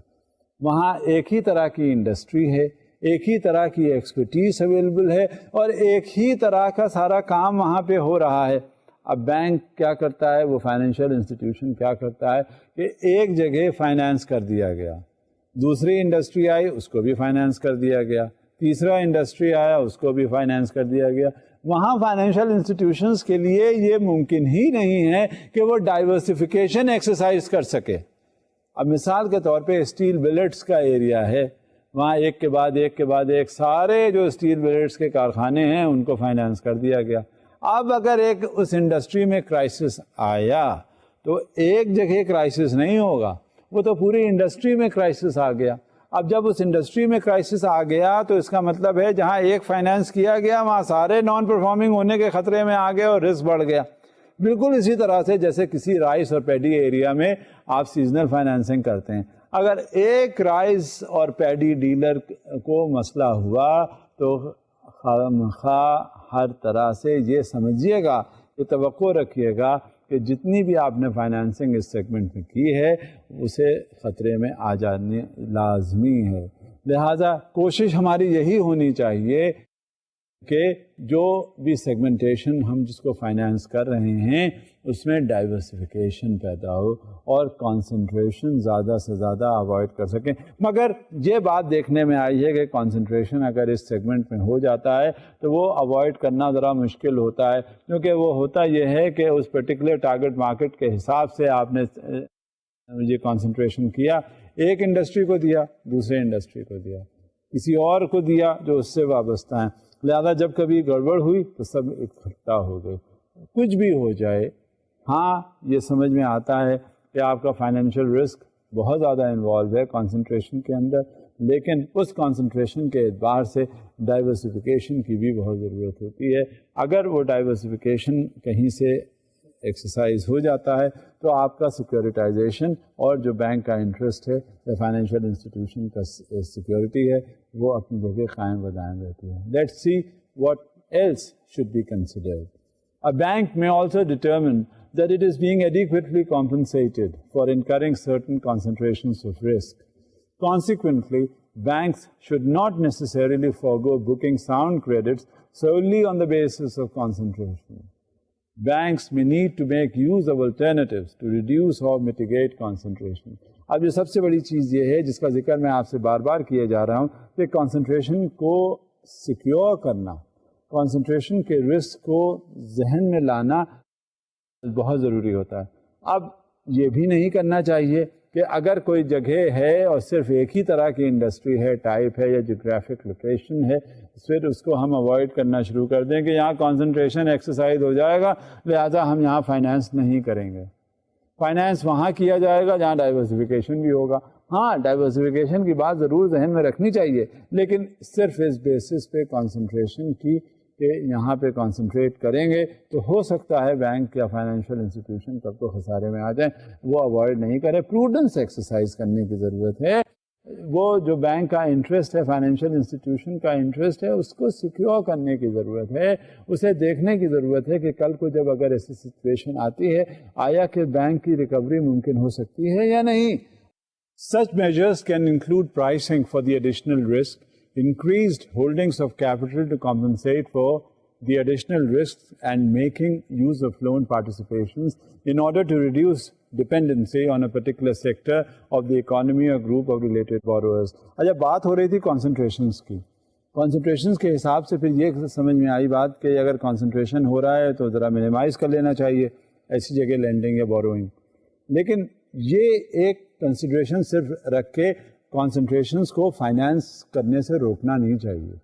وہاں ایک ہی طرح کی انڈسٹری ہے, ایک ہی طرح کی ایکسپرٹیز اویلیبل ہے اور ایک ہی طرح کا سارا کام وہاں پہ ہو رہا ہے. اب بینک کیا کرتا ہے, وہ فائنینشیل انسٹیٹیوشن کیا کرتا ہے کہ ایک جگہ فائنینس کر دیا گیا, دوسری انڈسٹری آئی اس کو بھی فائنینس کر دیا گیا, تیسرا انڈسٹری آیا اس کو بھی فائنینس کر دیا گیا. وہاں فائنینشیل انسٹیٹیوشنز کے لیے یہ ممکن ہی نہیں ہے کہ وہ ڈائیورسفیکیشن ایکسرسائز کر سکے. اب مثال کے طور پہ اسٹیل بلیٹس کا ایریا ہے, وہاں ایک کے بعد ایک سارے جو اسٹیل بلیٹس کے کارخانے ہیں ان کو فائنینس کر دیا گیا. اب اگر ایک اس انڈسٹری میں کرائسس آیا تو ایک جگہ کرائسس نہیں ہوگا, وہ تو پوری انڈسٹری میں کرائسس آ گیا. اب جب اس انڈسٹری میں کرائسس آ گیا تو اس کا مطلب ہے جہاں ایک فائنینس کیا گیا وہاں سارے نان پرفارمنگ ہونے کے خطرے میں آ گئے اور رسک بڑھ گیا. بالکل اسی طرح سے جیسے کسی رائس اور پیڈی ایریا میں آپ سیزنل فائنینسنگ کرتے ہیں. اگر ایک رائس اور پیڈی ڈیلر کو مسئلہ ہوا تو خواہ ہر طرح سے یہ سمجھیے گا، یہ توقع رکھیے گا کہ جتنی بھی آپ نے فائنینسنگ اس سیگمنٹ میں کی ہے اسے خطرے میں آ جانے لازمی ہے. لہٰذا کوشش ہماری یہی ہونی چاہیے کہ جو بھی سیگمنٹیشن ہم جس کو فائنینس کر رہے ہیں اس میں ڈائیورسفیکیشن پیدا ہو اور کانسنٹریشن زیادہ سے زیادہ اوائڈ کر سکیں. مگر یہ بات دیکھنے میں آئی ہے کہ کانسنٹریشن اگر اس سیگمنٹ میں ہو جاتا ہے تو وہ اوائڈ کرنا ذرا مشکل ہوتا ہے، کیونکہ وہ ہوتا یہ ہے کہ اس پرٹیکولر ٹارگٹ مارکیٹ کے حساب سے آپ نے یہ کانسنٹریشن کیا، ایک انڈسٹری کو دیا، دوسرے انڈسٹری کو دیا، کسی اور کو دیا جو اس سے وابستہ ہیں. لہذا جب کبھی گڑبڑ ہوئی تو سب اکٹھا ہو گئے. کچھ بھی ہو جائے، ہاں یہ سمجھ میں آتا ہے کہ آپ کا فائنینشیل رسک بہت زیادہ انوالو ہے کانسنٹریشن کے اندر، لیکن اس کانسنٹریشن کے اعتبار سے ڈائیورسفیکیشن کی بھی بہت ضرورت ہوتی ہے. اگر وہ ڈائیورسفیکیشن کہیں سے ایکسرسائز ہو جاتا ہے تو آپ کا سیکورٹائزیشن اور جو بینک کا انٹرسٹ ہے یا فائنینشیل انسٹیٹیوشن کا سیکورٹی ہے وہ اپنی جگہ قائم و دائم رہتی ہے. Let's see what else should be considered. A bank may also determine that it is being adequately compensated for incurring certain concentrations of risk. Consequently, banks should not necessarily forego booking sound credits solely on the basis of concentration. Banks may need to make use of alternatives to reduce or mitigate concentration. اب یہ سب سے بڑی چیز یہ ہے جس کا ذکر میں آپ سے بار بار کیے جا رہا ہوں کہ کانسنٹریشن کو سیکیور کرنا، کانسنٹریشن کے رسک کو ذہن میں لانا بہت ضروری ہوتا ہے. اب یہ بھی نہیں کرنا چاہیے کہ اگر کوئی جگہ ہے اور صرف ایک ہی طرح کی انڈسٹری ہے، ٹائپ ہے یا جغرافک لوکیشن ہے، پھر اس کو ہم اوائڈ کرنا شروع کر دیں کہ یہاں کانسنٹریشن ایکسرسائز ہو جائے گا لہذا ہم یہاں فائنینس نہیں کریں گے. فائنینس وہاں کیا جائے گا جہاں ڈائیورسفیکیشن بھی ہوگا. ہاں ڈائیورسفیکیشن کی بات ضرور ذہن میں رکھنی چاہیے، لیکن صرف اس بیسس پہ کانسنٹریشن کی کہ یہاں پہ کانسنٹریٹ کریں گے تو ہو سکتا ہے بینک یا فائنینشیل انسٹیٹیوشن کب تو خسارے میں آ جائیں. وہ اوائڈ نہیں کریں، پروڈنس ایکسرسائز کرنے کی ضرورت ہے. وہ جو بینک کا انٹرسٹ ہے، فائنینشیل انسٹیٹیوشن کا انٹرسٹ ہے، اس کو سیکیور کرنے کی ضرورت ہے. اسے دیکھنے کی ضرورت ہے کہ کل کو جب اگر ایسی سچویشن آتی ہے آیا کہ بینک کی ریکوری ممکن ہو سکتی ہے یا نہیں. Such measures can include pricing for the additional risk, increased holdings of capital to compensate for the additional risks, and making use of loan participations in order to reduce dependency on a particular sector of the economy or group of related borrowers. اچھا بات ہو رہی تھی کانسنٹریشنز کی. کانسنٹریشنز کے حساب سے پھر یہ سمجھ میں آئی بات کہ اگر کانسنٹریشن ہو رہا ہے تو ذرا منیمائز کر لینا چاہیے ایسی جگہ لینڈنگ یا بوروئنگ. لیکن یہ ایک کنسیڈریشن صرف رکھ کے کانسنٹریشنز کو فائنینس کرنے سے روکنا نہیں چاہیے.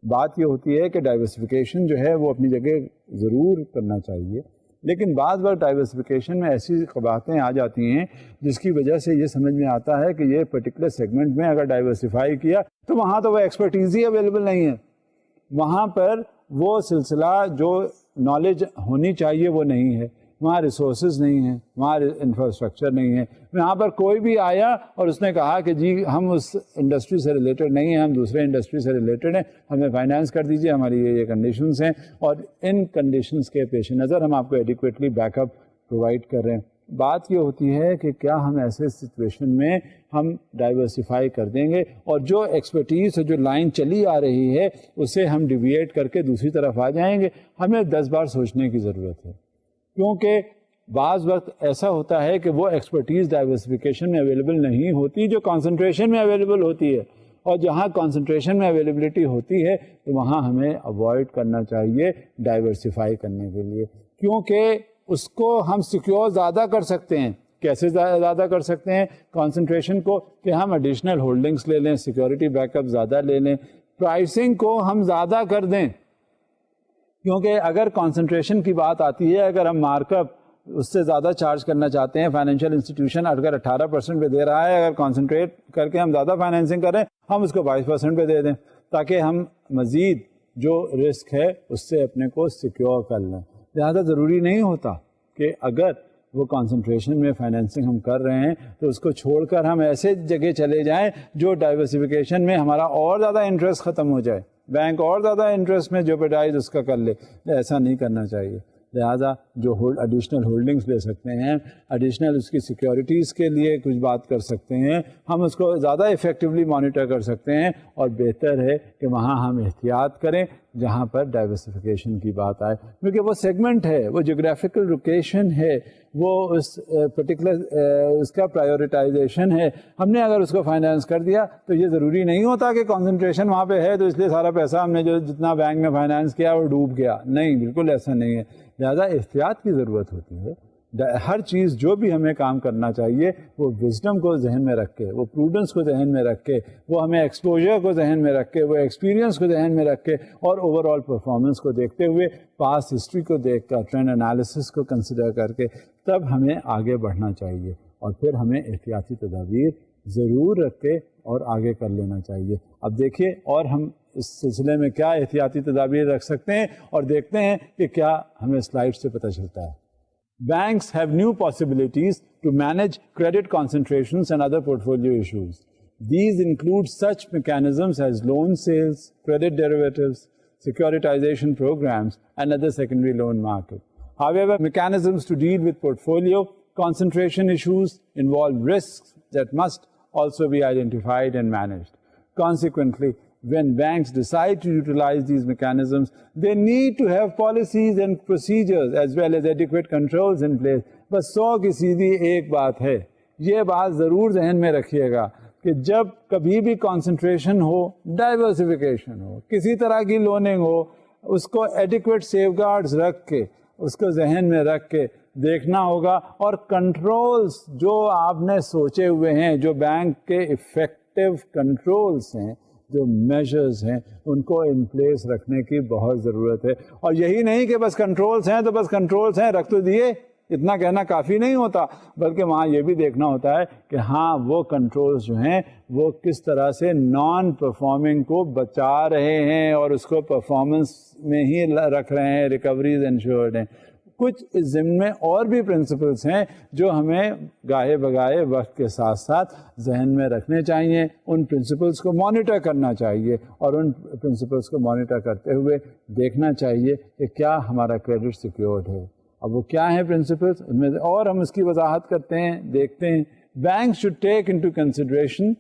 بات یہ ہوتی ہے کہ ڈائیورسفیکیشن جو ہے وہ اپنی جگہ ضرور کرنا چاہیے، لیکن بعض بار ڈائیورسفیکیشن میں ایسی قباحتیں آ جاتی ہیں جس کی وجہ سے یہ سمجھ میں آتا ہے کہ یہ پرٹیکولر سیگمنٹ میں اگر ڈائیورسفائی کیا تو وہاں تو وہ ایکسپرٹیز ہی اویلیبل نہیں ہے، وہاں پر وہ سلسلہ جو نالج ہونی چاہیے وہ نہیں ہے، وہاں ریسورسز نہیں ہیں، وہاں انفراسٹرکچر نہیں ہے. وہاں پر کوئی بھی آیا اور اس نے کہا کہ جی ہم اس انڈسٹری سے ریلیٹڈ نہیں ہیں، ہم دوسرے انڈسٹری سے ریلیٹڈ ہیں، ہمیں فائنینس کر دیجیے، ہماری یہ کنڈیشنز ہیں اور ان کنڈیشنز کے پیش نظر ہم آپ کو ایڈیکویٹلی بیک اپ پرووائڈ کر رہے ہیں. بات یہ ہوتی ہے کہ کیا ہم ایسے سچویشن میں ہم ڈائیورسفائی کر دیں گے اور جو ایکسپرٹیز جو لائن چلی آ رہی ہے اسے ہم ڈیویٹ کر کے دوسری طرف آ جائیں گے. ہمیں 10 بار سوچنے کی ضرورت ہے، کیونکہ بعض وقت ایسا ہوتا ہے کہ وہ ایکسپرٹیز ڈائیورسفیکیشن میں اویلیبل نہیں ہوتی جو کانسنٹریشن میں اویلیبل ہوتی ہے، اور جہاں کانسنٹریشن میں اویلیبلٹی ہوتی ہے تو وہاں ہمیں اوائڈ کرنا چاہیے ڈائیورسفائی کرنے کے لیے، کیونکہ اس کو ہم سیکیور زیادہ کر سکتے ہیں. کیسے زیادہ کر سکتے ہیں کانسنٹریشن کو؟ کہ ہم ایڈیشنل ہولڈنگس لے لیں، سیکیورٹی بیک اپ زیادہ لے لیں، پرائسنگ کو ہم زیادہ کر دیں. کیونکہ اگر کانسنٹریشن کی بات آتی ہے، اگر ہم مارک اپ اس سے زیادہ چارج کرنا چاہتے ہیں، فائنینشیل انسٹیٹیوشن اگر 18% پہ دے رہا ہے، اگر کانسنٹریٹ کر کے ہم زیادہ فائنینسنگ کریں ہم اس کو 22% پہ دے دیں تاکہ ہم مزید جو رسک ہے اس سے اپنے کو سیکیور کر لیں. لہذا ضروری نہیں ہوتا کہ اگر وہ کانسنٹریشن میں فائنینسنگ ہم کر رہے ہیں تو اس کو چھوڑ کر ہم ایسے جگہ چلے جائیں جو ڈائیورسفیکیشن میں ہمارا اور زیادہ انٹرسٹ ختم ہو جائے, بینک اور زیادہ انٹرسٹ میں جوپیڈائز اس کا کر لے. ایسا نہیں کرنا چاہیے. لہٰذا جو ایڈیشنل ہولڈنگس لے سکتے ہیں, ایڈیشنل اس کی سیکیورٹیز کے لیے کچھ بات کر سکتے ہیں, ہم اس کو زیادہ افیکٹولی مانیٹر کر سکتے ہیں, اور بہتر ہے کہ وہاں ہم احتیاط کریں جہاں پر ڈائیورسفیکیشن کی بات آئے, کیونکہ وہ سیگمنٹ ہے, وہ جغرافیکل لوکیشن ہے, وہ اس پرٹیکولر اس کا پرائیورٹائزیشن ہے. ہم نے اگر اس کو فائنانس کر دیا تو یہ ضروری نہیں ہوتا کہ کانسنٹریشن وہاں پہ ہے تو اس لیے سارا پیسہ ہم نے جو جتنا بینک میں فائنانس کیا وہ ڈوب گیا. نہیں, بالکل ایسا نہیں ہے. لہٰذا احتیاط کی ضرورت ہوتی ہے. ہر چیز جو بھی ہمیں کام کرنا چاہیے وہ وزڈم کو ذہن میں رکھ کے, وہ پروڈنس کو ذہن میں رکھ کے, وہ ہمیں ایکسپوجر کو ذہن میں رکھ کے, وہ ایکسپیرینس کو ذہن میں رکھ کے, اور اوور آل پرفارمنس کو دیکھتے ہوئے, پاس ہسٹری کو دیکھ کر, ٹرینڈ انالیسس کو کنسیڈر کر کے تب ہمیں آگے بڑھنا چاہیے. اور پھر ہمیں احتیاطی تدابیر ضرور رکھ کے اور آگے کر لینا چاہیے. اب دیکھیے اور ہم اس سلسلے میں کیا احتیاطی تدابیر رکھ سکتے ہیں, اور دیکھتے ہیں کہ کیا ہمیں سلائڈ سے پتہ چلتا ہے. Banks have new possibilities to manage credit concentrations and other portfolio issues. These include such mechanisms as loan sales, credit derivatives, securitization programs, and other secondary loan market. However, mechanisms to deal with portfolio concentration issues involve risks that must also be identified and managed. Consequently, when banks decide to utilize these mechanisms, they need to have policies and procedures as well as adequate controls in place. بس 100 کی سیدھی ایک بات ہے, یہ بات ضرور ذہن میں رکھیے گا کہ جب کبھی بھی کانسنٹریشن ہو, ڈائیورسفیکیشن ہو, کسی طرح کی لوننگ ہو, اس کو ایڈیکویٹ سیف گارڈز رکھ کے, اس کو ذہن میں رکھ کے دیکھنا ہوگا, اور کنٹرولز جو آپ نے سوچے ہوئے ہیں, جو بینک کے افیکٹو کنٹرولز ہیں, جو میجرز ہیں, ان کو ان پلیس رکھنے کی بہت ضرورت ہے. اور یہی نہیں کہ بس کنٹرولز ہیں تو بس کنٹرولز ہیں رکھ تو دیے, اتنا کہنا کافی نہیں ہوتا, بلکہ وہاں یہ بھی دیکھنا ہوتا ہے کہ ہاں وہ کنٹرولز جو ہیں وہ کس طرح سے نان پرفارمنگ کو بچا رہے ہیں اور اس کو پرفارمنس میں ہی رکھ رہے ہیں, ریکوریز انشورڈ ہیں. کچھ اس ضمن میں اور بھی پرنسپلس ہیں جو ہمیں گاہے بگاہے وقت کے ساتھ ساتھ ذہن میں رکھنے چاہیے, ان پرنسپلس کو مانیٹر کرنا چاہیے, اور ان پرنسپلس کو مانیٹر کرتے ہوئے دیکھنا چاہیے کہ کیا ہمارا کریڈٹ سیکیورڈ ہے. اب وہ کیا ہیں پرنسپلس, ان میں اور ہم اس کی وضاحت کرتے ہیں, دیکھتے ہیں. Bank should take into consideration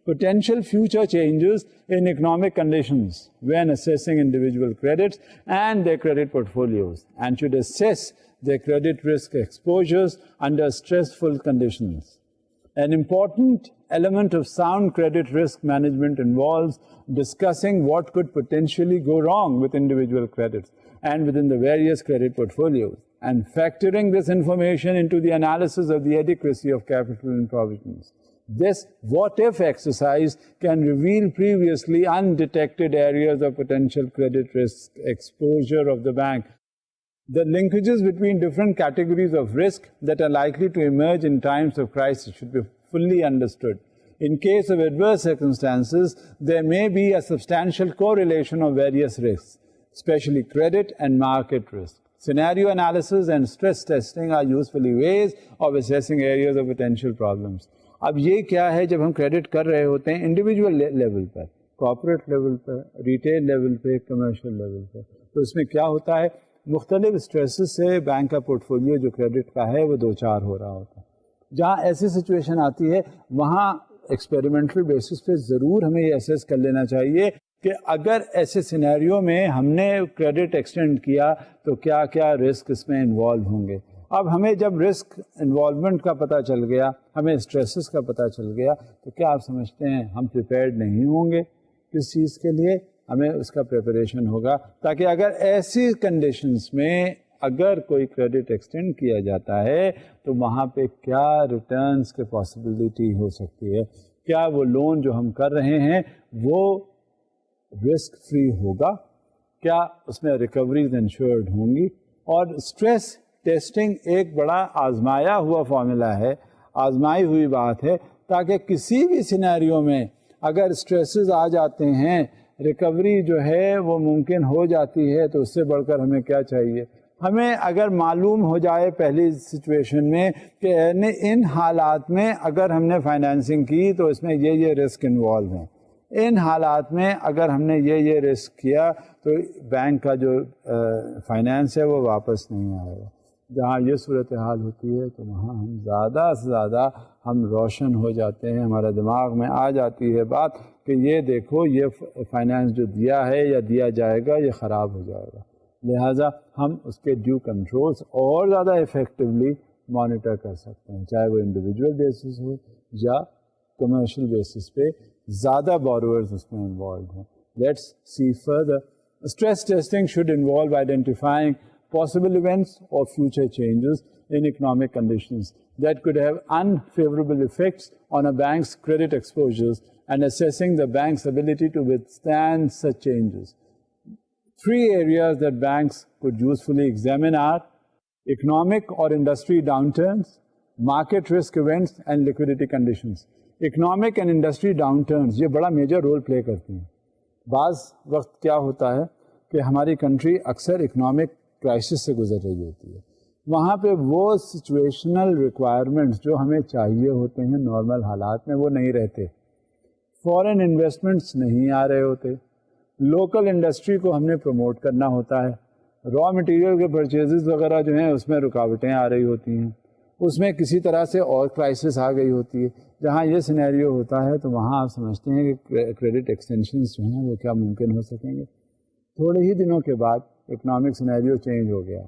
potential future changes in economic conditions when assessing individual credits and their credit portfolios, and should assess their credit risk exposures under stressful conditions. An important element of sound credit risk management involves discussing what could potentially go wrong with individual credits and within the various credit portfolios, and factoring this information into the analysis of the adequacy of capital and provisions. This what-if exercise can reveal previously undetected areas of potential credit risk exposure of the bank. The linkages between different categories of risk that are likely to emerge in times of crisis should be fully understood. In case of adverse circumstances, there may be a substantial correlation of various risks, especially credit and market risk. Scenario analysis and stress testing are useful ways of assessing areas of potential problems. اب یہ کیا ہے, جب ہم credit کر رہے ہوتے ہیں انڈیویجول لیول پر, کارپوریٹ لیول پر, ریٹیل لیول پہ, کمرشل لیول پر, تو اس میں کیا ہوتا ہے, مختلف اسٹریسز سے بینک کا پورٹ فولیو جو کریڈٹ کا ہے وہ دو چار ہو رہا ہوتا ہے. جہاں ایسی سچویشن آتی ہے وہاں ایکسپیریمنٹل بیسس پہ ضرور ہمیں یہ اسیس کر لینا چاہیے کہ اگر ایسے سینیریو میں ہم نے کریڈٹ ایکسٹینڈ کیا تو کیا کیا رسک اس میں انوالو ہوں گے. اب ہمیں جب رسک انوالومنٹ کا پتہ چل گیا, ہمیں اسٹریسز کا پتہ چل گیا, تو کیا آپ سمجھتے ہیں ہم پریپیئرڈ نہیں ہوں گے کس چیز کے لیے؟ ہمیں اس کا پریپریشن ہوگا تاکہ اگر ایسی کنڈیشنز میں اگر کوئی کریڈٹ ایکسٹینڈ کیا جاتا ہے تو وہاں پہ کیا ریٹرنز کے پاسبلٹی ہو سکتی ہے, کیا وہ لون جو ہم کر رہے ہیں وہ رسک فری ہوگا, کیا اس میں ریکوریز انشورڈ ہوں گی. اور اسٹریس ٹیسٹنگ ایک بڑا آزمایا ہوا فارمولا ہے, آزمائی ہوئی بات ہے, تاکہ کسی بھی سینیریو میں اگر اسٹریسز آ جاتے ہیں, ریکوری جو ہے وہ ممکن ہو جاتی ہے, تو اس سے بڑھ کر ہمیں کیا چاہیے, ہمیں اگر معلوم ہو جائے پہلی سچویشن میں کہ ان حالات میں اگر ہم نے فائنینسنگ کی تو اس میں یہ رسک انوالو ہیں، ان حالات میں اگر ہم نے یہ رسک کیا تو بینک کا جو فائنینس ہے وہ واپس نہیں آئے گا. جہاں یہ صورتحال ہوتی ہے تو وہاں ہم زیادہ سے زیادہ ہم روشن ہو جاتے ہیں، ہمارے دماغ میں آ جاتی ہے بات کہ یہ دیکھو یہ فائنینس جو دیا ہے یا دیا جائے گا یہ خراب ہو جائے گا، لہٰذا ہم اس کے ڈیو کنٹرولز اور زیادہ افیکٹولی مانیٹر کر سکتے ہیں، چاہے وہ انڈیویجول بیسس ہو یا کمرشل بیسس پہ زیادہ بورورز اس میں انوالوڈ ہوں. Let's see further. Stress testing should involve identifying possible events or future changes in economic conditions that could have unfavorable effects on a bank's credit exposures and assessing the bank's ability to withstand such changes. 3 areas that banks could usefully examine are economic or industry downturns, market risk events, and liquidity conditions. Economic and industry downturns یہ بڑا major role play کرتی ہیں. بعض وقت کیا ہوتا ہے کہ ہماری کنٹری اکثر اکنامک کرائسس سے گزر رہی ہوتی ہے، وہاں پہ وہ سچویشنل ریکوائرمنٹس جو ہمیں چاہیے ہوتے ہیں نارمل حالات میں وہ نہیں رہتے، فورن انویسٹمنٹس نہیں آ رہے ہوتے، لوکل انڈسٹری کو ہم نے پروموٹ کرنا ہوتا ہے، را مٹیریل کے پرچیزز وغیرہ جو ہیں اس میں رکاوٹیں آ رہی ہوتی ہیں، اس میں کسی طرح سے اور کرائسس آ گئی ہوتی ہے. جہاں یہ سینیریو ہوتا ہے تو وہاں آپ سمجھتے ہیں کہ کریڈٹ ایکسٹینشنز جو ہیں وہ کیا ممکن ہو سکیں گے. تھوڑے ہی دنوں کے بعد اکنامک سینیریو چینج ہو گیا،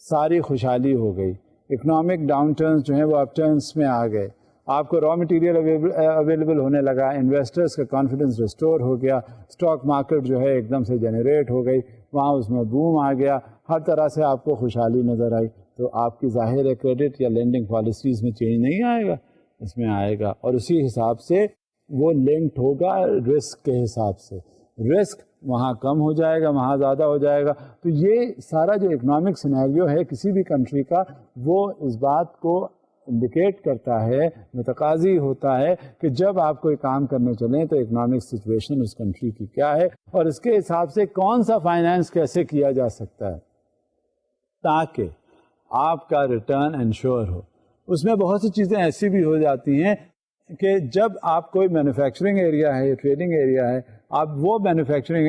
ساری خوشحالی ہو گئی، اکنامک ڈاؤن ٹرنس جو ہیں وہ اپ ٹرنس میں آ گئے، آپ کو را مٹیریل اویلیبل ہونے لگا، انویسٹرس کا کانفیڈنس ریسٹور ہو گیا، اسٹاک مارکیٹ جو ہے ایک دم سے جنریٹ ہو گئی، وہاں اس میں بوم آ گیا، ہر طرح سے آپ کو خوشحالی نظر آئی. تو آپ کی ظاہر ہے کریڈٹ یا لینڈنگ پالیسیز میں چینج نہیں آئے گا، اس میں آئے گا، اور اسی حساب سے وہ لنکڈ ہوگا رسک کے حساب سے، رسک وہاں کم ہو جائے گا، وہاں زیادہ ہو جائے گا. تو یہ سارا جو اکنامک سینیریو ہے کسی بھی کنٹری کا وہ اس بات کو انڈیکیٹ کرتا ہے، متقاضی ہوتا ہے کہ جب آپ کوئی کام کرنے چلیں تو اکنامک سچویشن اس کنٹری کی کیا ہے اور اس کے حساب سے کون سا فائنینس کیسے کیا جا سکتا ہے تاکہ آپ کا ریٹرن انشور ہو. اس میں بہت سی چیزیں ایسی بھی ہو جاتی ہیں کہ جب آپ کوئی مینوفیکچرنگ ایریا ہے، ٹریڈنگ ایریا ہے، آپ وہ مینوفیکچرنگ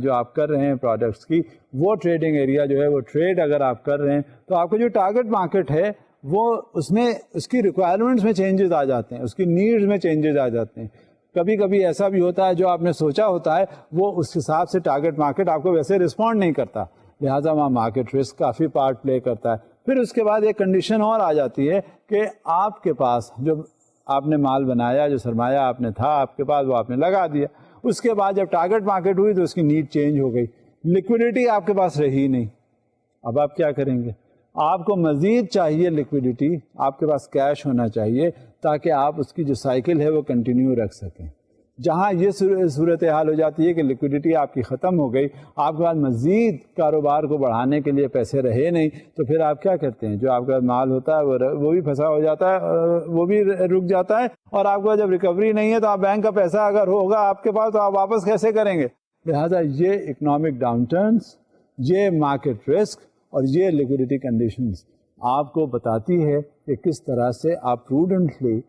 جو آپ کر رہے ہیں پروڈکٹس کی، وہ ٹریڈنگ ایریا جو ہے وہ ٹریڈ اگر آپ کر رہے ہیں تو آپ کو جو ٹارگٹ مارکیٹ ہے وہ اس میں اس کی ریکوائرمنٹس میں چینجز آ جاتے ہیں، اس کی نیڈز میں چینجز آ جاتے ہیں. کبھی کبھی ایسا بھی ہوتا ہے جو آپ نے سوچا ہوتا ہے وہ اس حساب سے ٹارگٹ مارکیٹ آپ کو ویسے رسپونڈ نہیں کرتا، لہٰذا وہاں مارکیٹ رسک کافی پارٹ پلے کرتا ہے. پھر اس کے بعد ایک کنڈیشن اور آ جاتی ہے کہ آپ کے پاس جو آپ نے مال بنایا، جو سرمایہ آپ نے تھا آپ کے پاس، وہ آپ نے لگا دیا، اس کے بعد جب ٹارگٹ مارکیٹ ہوئی تو اس کی نیڈ چینج ہو گئی، لیکوڈیٹی آپ کے پاس رہی نہیں. اب آپ کیا کریں گے؟ آپ کو مزید چاہیے لیکوڈیٹی، آپ کے پاس کیش ہونا چاہیے تاکہ آپ اس کی جو سائیکل ہے وہ کنٹینیو رکھ سکیں. جہاں یہ صورتحال ہو جاتی ہے کہ لیکوڈیٹی آپ کی ختم ہو گئی، آپ کے پاس مزید کاروبار کو بڑھانے کے لیے پیسے رہے نہیں، تو پھر آپ کیا کرتے ہیں؟ جو آپ کا مال ہوتا ہے وہ بھی پھنسا ہو جاتا ہے، وہ بھی رک جاتا ہے، اور آپ کو جب ریکوری نہیں ہے تو آپ بینک کا پیسہ اگر ہوگا آپ کے پاس تو آپ واپس کیسے کریں گے؟ لہٰذا یہ اکنامک ڈاؤن ٹرنس، یہ مارکیٹ رسک اور یہ لیکوڈیٹی کنڈیشنز آپ کو بتاتی ہے کہ کس طرح سے آپ پروڈنٹلی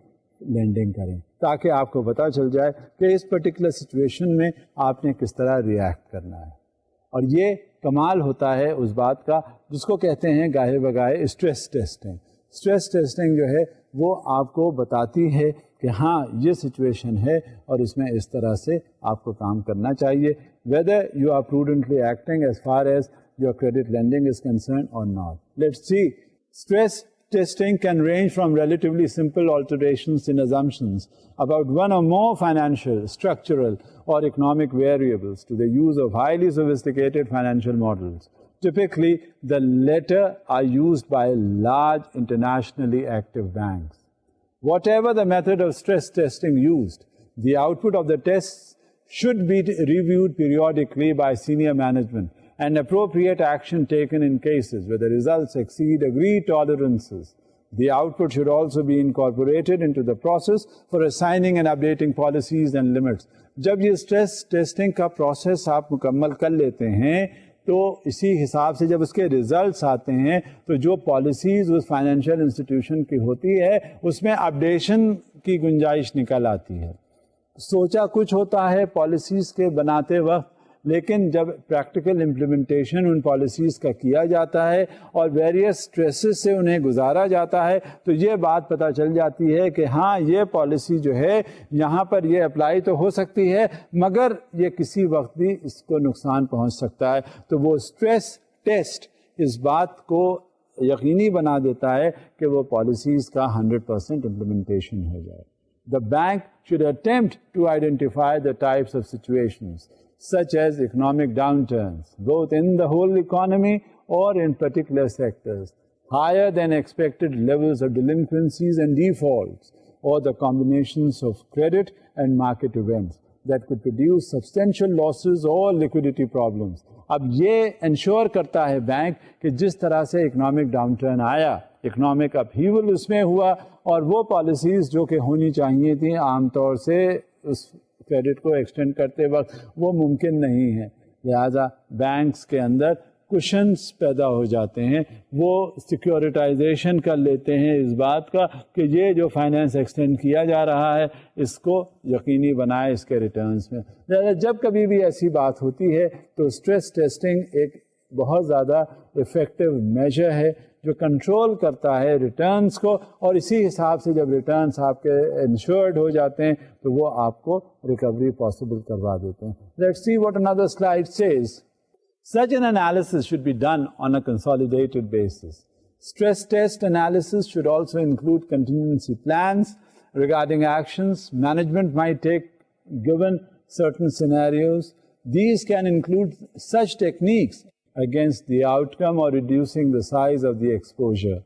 لینڈنگ کریں تاکہ آپ کو پتہ چل جائے کہ اس پرٹیکولر سچویشن میں آپ نے کس طرح ریئیکٹ کرنا ہے. اور یہ کمال ہوتا ہے اس بات کا جس کو کہتے ہیں گاہے بگاہے اسٹریس ٹیسٹنگ. اسٹریس ٹیسٹنگ جو ہے وہ آپ کو بتاتی ہے کہ ہاں یہ سچویشن ہے اور اس میں اس طرح سے آپ کو کام کرنا چاہیے، whether you are prudently acting as far as your credit lending is concerned or not. Let's see. Stress testing can range from relatively simple alterations in assumptions about one or more financial, structural, or economic variables to the use of highly sophisticated financial models. Typically, the latter are used by large internationally active banks. Whatever the method of stress testing used, the output of the tests should be reviewed periodically by senior management and appropriate action taken in cases where the results exceed agreed tolerances. The output should also be incorporated into the process for assigning and updating policies and limits. جب یہ stress testing کا process آپ مکمل کر لیتے ہیں تو اسی حساب سے جب اس کے ریزلٹس آتے ہیں تو جو پالیسیز اس فائنینشیل انسٹیٹیوشن کی ہوتی ہے اس میں اپڈیشن کی گنجائش نکل آتی ہے. سوچا کچھ ہوتا ہے پالیسیز کے بناتے وقت، لیکن جب پریکٹیکل امپلیمنٹیشن ان پالیسیز کا کیا جاتا ہے اور ویریس اسٹریسز سے انہیں گزارا جاتا ہے تو یہ بات پتہ چل جاتی ہے کہ ہاں یہ پالیسی جو ہے یہاں پر یہ اپلائی تو ہو سکتی ہے مگر یہ کسی وقت بھی اس کو نقصان پہنچ سکتا ہے. تو وہ اسٹریس ٹیسٹ اس بات کو یقینی بنا دیتا ہے کہ وہ پالیسیز کا 100% امپلیمنٹیشن ہو جائے. The bank should attempt to identify the types of situations such as economic downturns, both in the whole economy or in particular sectors, higher than expected levels of delinquencies and defaults, or the combinations of credit and market events that could produce substantial losses or liquidity problems. اب یہ ensure کرتا ہے bank کہ جس طرح سے economic down turn آیا، economic اپہیول اس میں ہوا، اور وہ پالیسیز جو کہ ہونی چاہیے تھیں عام طور سے اس کریڈٹ کو ایکسٹینڈ کرتے وقت وہ ممکن نہیں ہے. لہذا بینکس کے اندر کشنز پیدا ہو جاتے ہیں، وہ سیکیورٹائزیشن کر لیتے ہیں اس بات کا کہ یہ جو فائنینس ایکسٹینڈ کیا جا رہا ہے اس کو یقینی بنائے اس کے ریٹرنز میں. جب کبھی بھی ایسی بات ہوتی ہے تو اسٹریس ٹیسٹنگ ایک بہت زیادہ افیکٹو میجر ہے جو کنٹرول کرتا ہے ریٹرنز کو، اور اسی حساب سے جب ریٹرنز آپ کے انشورڈ ہو جاتے ہیں تو وہ آپ کو ریکوری پاسبل کروا دیتے ہیں. Let's see what another slide says. Such an analysis should be done on a consolidated basis. Stress test analysis should also include contingency plans regarding actions management might take given certain scenarios. These can include such techniques against the outcome or reducing the size of the exposure.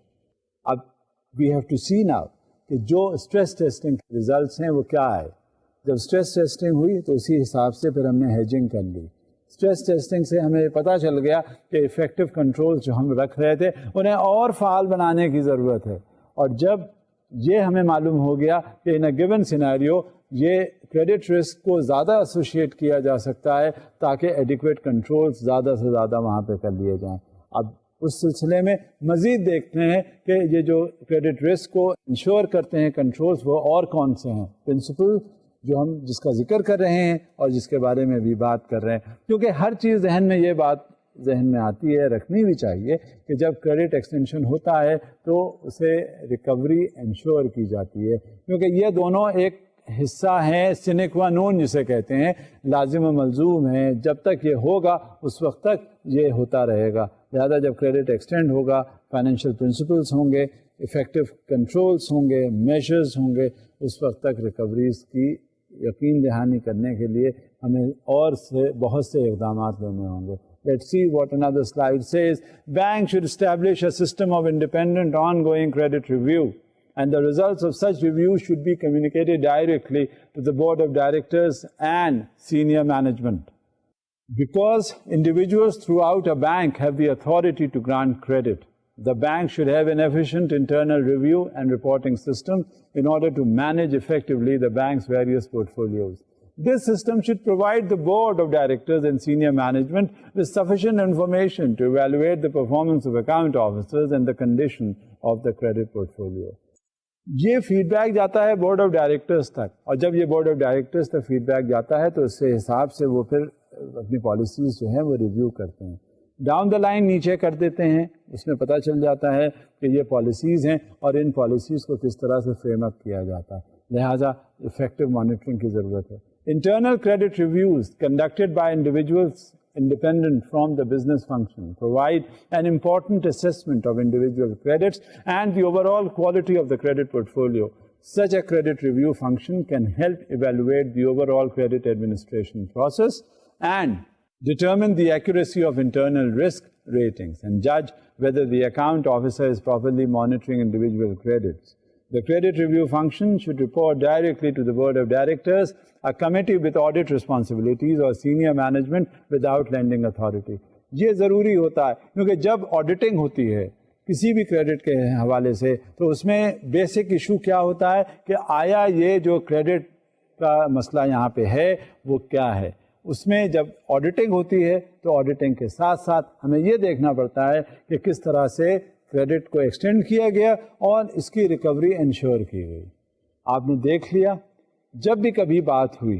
اب we have to see now کہ جو stress testing کے results ہیں وہ کیا ہے. جب stress testing ہوئی تو اسی حساب سے پھر ہم نے ہیجنگ کر لی. اسٹریس ٹیسٹنگ سے ہمیں پتہ چل گیا کہ افیکٹو کنٹرول جو ہم رکھ رہے تھے انہیں اور فعال بنانے کی ضرورت ہے. اور جب یہ ہمیں معلوم ہو گیا کہ ان اے گیون سینیریو یہ کریڈٹ رسک کو زیادہ ایسوشیٹ کیا جا سکتا ہے تاکہ ایڈیکویٹ کنٹرولز زیادہ سے زیادہ وہاں پہ کر لیے جائیں. اب اس سلسلے میں مزید دیکھتے ہیں کہ یہ جو کریڈٹ رسک کو انشور کرتے ہیں کنٹرولز وہ اور کون سے ہیں. پرنسپل جو ہم جس کا ذکر کر رہے ہیں اور جس کے بارے میں بھی بات کر رہے ہیں، کیونکہ ہر چیز ذہن میں یہ بات ذہن میں آتی ہے، رکھنی بھی چاہیے کہ جب کریڈٹ ایکسٹینشن ہوتا ہے تو اسے ریکوری انشور کی جاتی ہے، کیونکہ یہ دونوں ایک حصہ ہیں سine qua non جسے کہتے ہیں، لازم و ملزوم ہیں. جب تک یہ ہوگا اس وقت تک یہ ہوتا رہے گا. لہذا جب کریڈٹ ایکسٹینڈ ہوگا فائنینشیل پرنسپلس ہوں گے، افیکٹو کنٹرولز ہوں گے، میجرز ہوں گے، اس وقت تک ریکوریز کی یقین دہانی کرنے کے لیے ہمیں اور سے بہت سے اقدامات لینے ہوں گے. Let's see what another slide says. Banks should establish a system of independent ongoing credit review, and the results of such review should be communicated directly to the board of directors and senior management. Because individuals throughout a bank have the authority to grant credit, the bank should have an efficient internal review and reporting system in order to manage effectively the bank's various portfolios. This system should provide the board of directors and senior management with sufficient information to evaluate the performance of account officers and the condition of the credit portfolio. یہ feed back جاتا ہے board of directors تک، اور جب یہ board of directors تک feed back جاتا ہے تو اس کے حساب سے وہ پھر اپنی پالیسیز جو ہیں وہ ریویو کرتے ہیں. ڈاؤن دا لائن نیچے کر دیتے ہیں، اس میں پتہ چل جاتا ہے کہ یہ پالیسیز ہیں اور ان پالیسیز کو کس طرح سے فریم اپ کیا جاتا ہے. لہٰذا افیکٹو مانیٹرنگ کی ضرورت ہے. Internal credit reviews conducted by individuals independent from the business function provide an important assessment of individual credits and the overall quality of the credit portfolio. Such a credit review function can help evaluate the overall credit administration process and determine the accuracy of internal risk ratings and judge whether the account officer is properly monitoring individual credits. The credit review function should report directly to the board of directors, a committee with audit responsibilities, or senior management without lending authority. یہ ضروری ہوتا ہے کیونکہ جب auditing ہوتی ہے کسی بھی کریڈٹ کے حوالے سے تو اس میں بیسک ایشو کیا ہوتا ہے کہ آیا یہ جو کریڈٹ کا مسئلہ یہاں پہ ہے وہ کیا ہے. اس میں جب آڈیٹنگ ہوتی ہے تو آڈیٹنگ کے ساتھ ساتھ ہمیں یہ دیکھنا پڑتا ہے کہ کس طرح سے کریڈٹ کو ایکسٹینڈ کیا گیا اور اس کی ریکوری انشور کی گئی. آپ نے دیکھ لیا جب بھی کبھی بات ہوئی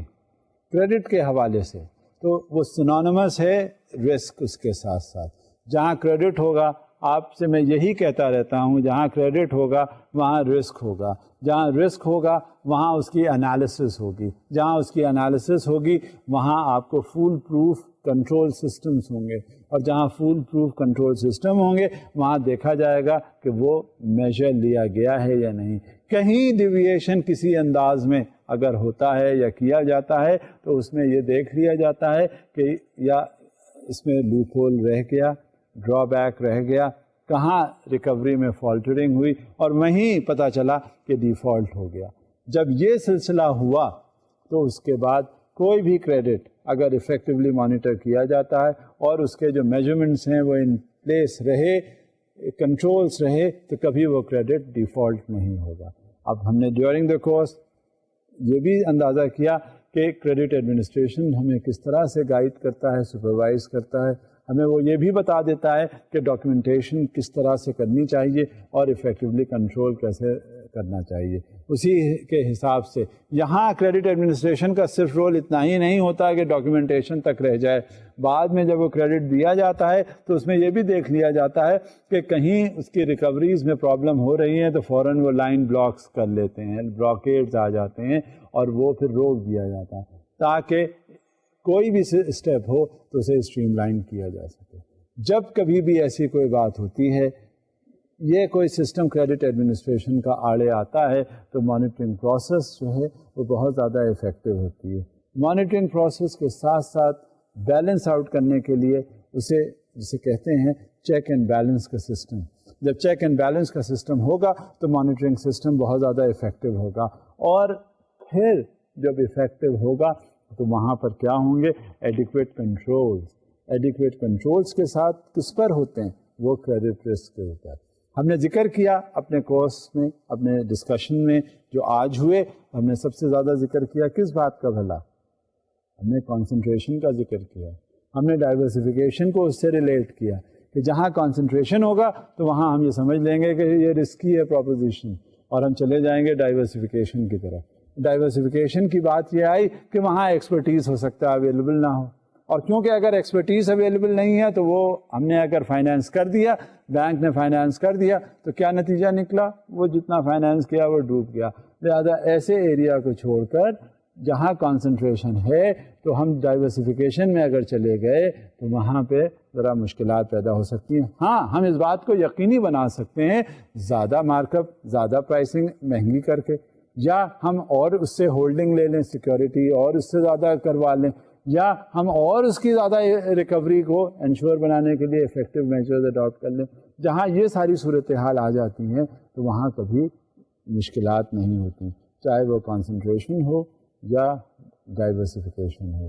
کریڈٹ کے حوالے سے تو وہ سنونیمس ہے رسک اس کے ساتھ ساتھ. جہاں کریڈٹ ہوگا آپ سے میں یہی کہتا رہتا ہوں جہاں کریڈٹ ہوگا وہاں رسک ہوگا, جہاں رسک ہوگا وہاں اس کی انالیسس ہوگی, جہاں اس کی انالیسس ہوگی وہاں آپ کو فول پروف کنٹرول سسٹمز ہوں گے, اور جہاں فول پروف کنٹرول سسٹم ہوں گے وہاں دیکھا جائے گا کہ وہ میجر لیا گیا ہے یا نہیں. کہیں ڈیویشن کسی انداز میں اگر ہوتا ہے یا کیا جاتا ہے تو اس میں یہ دیکھ لیا جاتا ہے کہ یا اس میں لوپ ہول رہ گیا, ڈرا بیک رہ گیا, کہاں ریکوری میں فالٹرنگ ہوئی, اور وہیں پتہ چلا کہ ڈیفالٹ ہو گیا. جب یہ سلسلہ ہوا تو اس کے بعد کوئی بھی کریڈٹ اگر افیکٹولی مانیٹر کیا جاتا ہے اور اس کے جو میجرمنٹس ہیں وہ ان پلیس رہے, کنٹرولس رہے, تو کبھی وہ کریڈٹ ڈیفالٹ نہیں ہوگا. اب ہم نے ڈیورنگ دا کورس یہ بھی اندازہ کیا کہ کریڈٹ ایڈمنسٹریشن ہمیں کس طرح سے گائیڈ کرتا ہے, سپروائز کرتا ہے, ہمیں وہ یہ بھی بتا دیتا ہے کہ ڈاکیومنٹیشن کس طرح سے کرنی چاہیے اور افیکٹولی کنٹرول کیسے کرنا چاہیے. اسی کے حساب سے یہاں کریڈٹ ایڈمنسٹریشن کا صرف رول اتنا ہی نہیں ہوتا کہ ڈاکیومنٹیشن تک رہ جائے. بعد میں جب وہ کریڈٹ دیا جاتا ہے تو اس میں یہ بھی دیکھ لیا جاتا ہے کہ کہیں اس کی ریکوریز میں پرابلم ہو رہی ہیں تو فوراً وہ لائن بلاکس کر لیتے ہیں, بلاکیڈز آ جاتے ہیں اور وہ پھر روک دیا جاتا ہے تاکہ کوئی بھی اسٹیپ ہو تو اسے اسٹریم لائن کیا جا سکے. جب کبھی بھی ایسی کوئی بات ہوتی ہے, یہ کوئی سسٹم کریڈٹ ایڈمنسٹریشن کا آڑے آتا ہے تو مانیٹرنگ پروسیس جو ہے وہ بہت زیادہ افیکٹو ہوتی ہے. مانیٹرنگ پروسیس کے ساتھ ساتھ بیلنس آؤٹ کرنے کے لیے اسے جسے کہتے ہیں چیک اینڈ بیلنس کا سسٹم. جب چیک اینڈ بیلنس کا سسٹم ہوگا تو مانیٹرنگ سسٹم بہت زیادہ افیکٹو ہوگا, اور پھر جب افیکٹو ہوگا تو وہاں پر کیا ہوں گے, ایڈیکویٹ کنٹرولز. ایڈیکویٹ کنٹرولز کے ساتھ کس پر ہوتے ہیں, وہ کریڈٹ رسک کے اوپر. ہم نے ذکر کیا اپنے کورس میں, اپنے ڈسکشن میں جو آج ہوئے, ہم نے سب سے زیادہ ذکر کیا کس بات کا بھلا, ہم نے کانسنٹریشن کا ذکر کیا. ہم نے ڈائیورسفیکیشن کو اس سے ریلیٹ کیا کہ جہاں کانسنٹریشن ہوگا تو وہاں ہم یہ سمجھ لیں گے کہ یہ رسکی ہے پروپوزیشن, اور ہم چلے جائیں گے ڈائیورسفیکیشن کی طرف. ڈائیورسفیکیشن کی بات یہ آئی کہ وہاں ایکسپرٹیز ہو سکتا ہے اویلیبل نہ ہو, اور کیونکہ اگر ایکسپرٹیز اویلیبل نہیں ہے تو وہ ہم نے اگر فائنینس کر دیا, بینک نے فائنینس کر دیا, تو کیا نتیجہ نکلا, وہ جتنا فائنینس کیا وہ ڈوب گیا. لہٰذا ایسے ایریا کو چھوڑ کر جہاں کانسنٹریشن ہے تو ہم ڈائیورسفیکیشن میں اگر چلے گئے تو وہاں پہ ذرا مشکلات پیدا ہو سکتی ہیں. ہاں, ہم اس بات کو یقینی بنا سکتے ہیں زیادہ مارک اپ, زیادہ پرائسنگ مہنگی کر کے, یا ہم اور اس سے ہولڈنگ لے لیں سیکیورٹی اور اس سے زیادہ کروا لیں, یا ہم اور اس کی زیادہ ریکوری کو انشور بنانے کے لیے افیکٹو میجرز اڈاپٹ کر لیں. جہاں یہ ساری صورتحال آ جاتی ہیں تو وہاں کبھی مشکلات نہیں ہوتی, چاہے وہ کانسنٹریشن ہو یا ڈائیورسفیکیشن ہو.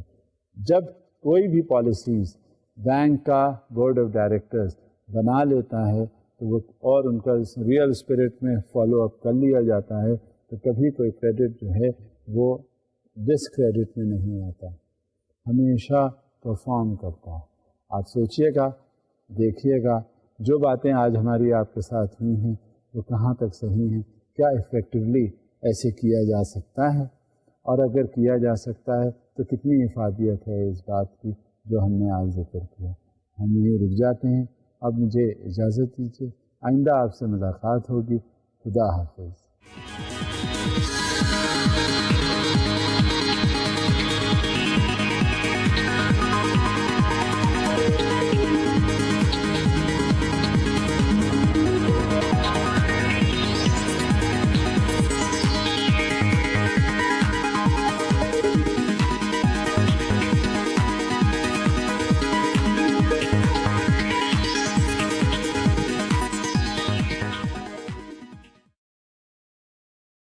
جب کوئی بھی پالیسیز بینک کا بورڈ آف ڈائریکٹرز بنا لیتا ہے تو وہ اور ان کا ریئل اسپرٹ میں فالو اپ کر لیا جاتا ہے تو کبھی کوئی کریڈٹ جو ہے وہ ڈس کریڈٹ میں نہیں آتا, ہمیشہ پرفارم کرتا ہے. آپ سوچئے گا, دیکھیے گا جو باتیں آج ہماری آپ کے ساتھ ہوئی ہیں وہ کہاں تک صحیح ہیں, کیا افیکٹولی ایسے کیا جا سکتا ہے, اور اگر کیا جا سکتا ہے تو کتنی افادیت ہے اس بات کی جو ہم نے آج ذکر کیا. ہم یہیں رک جاتے ہیں. اب مجھے اجازت دیجیے, آئندہ آپ سے ملاقات ہوگی. خدا حافظ.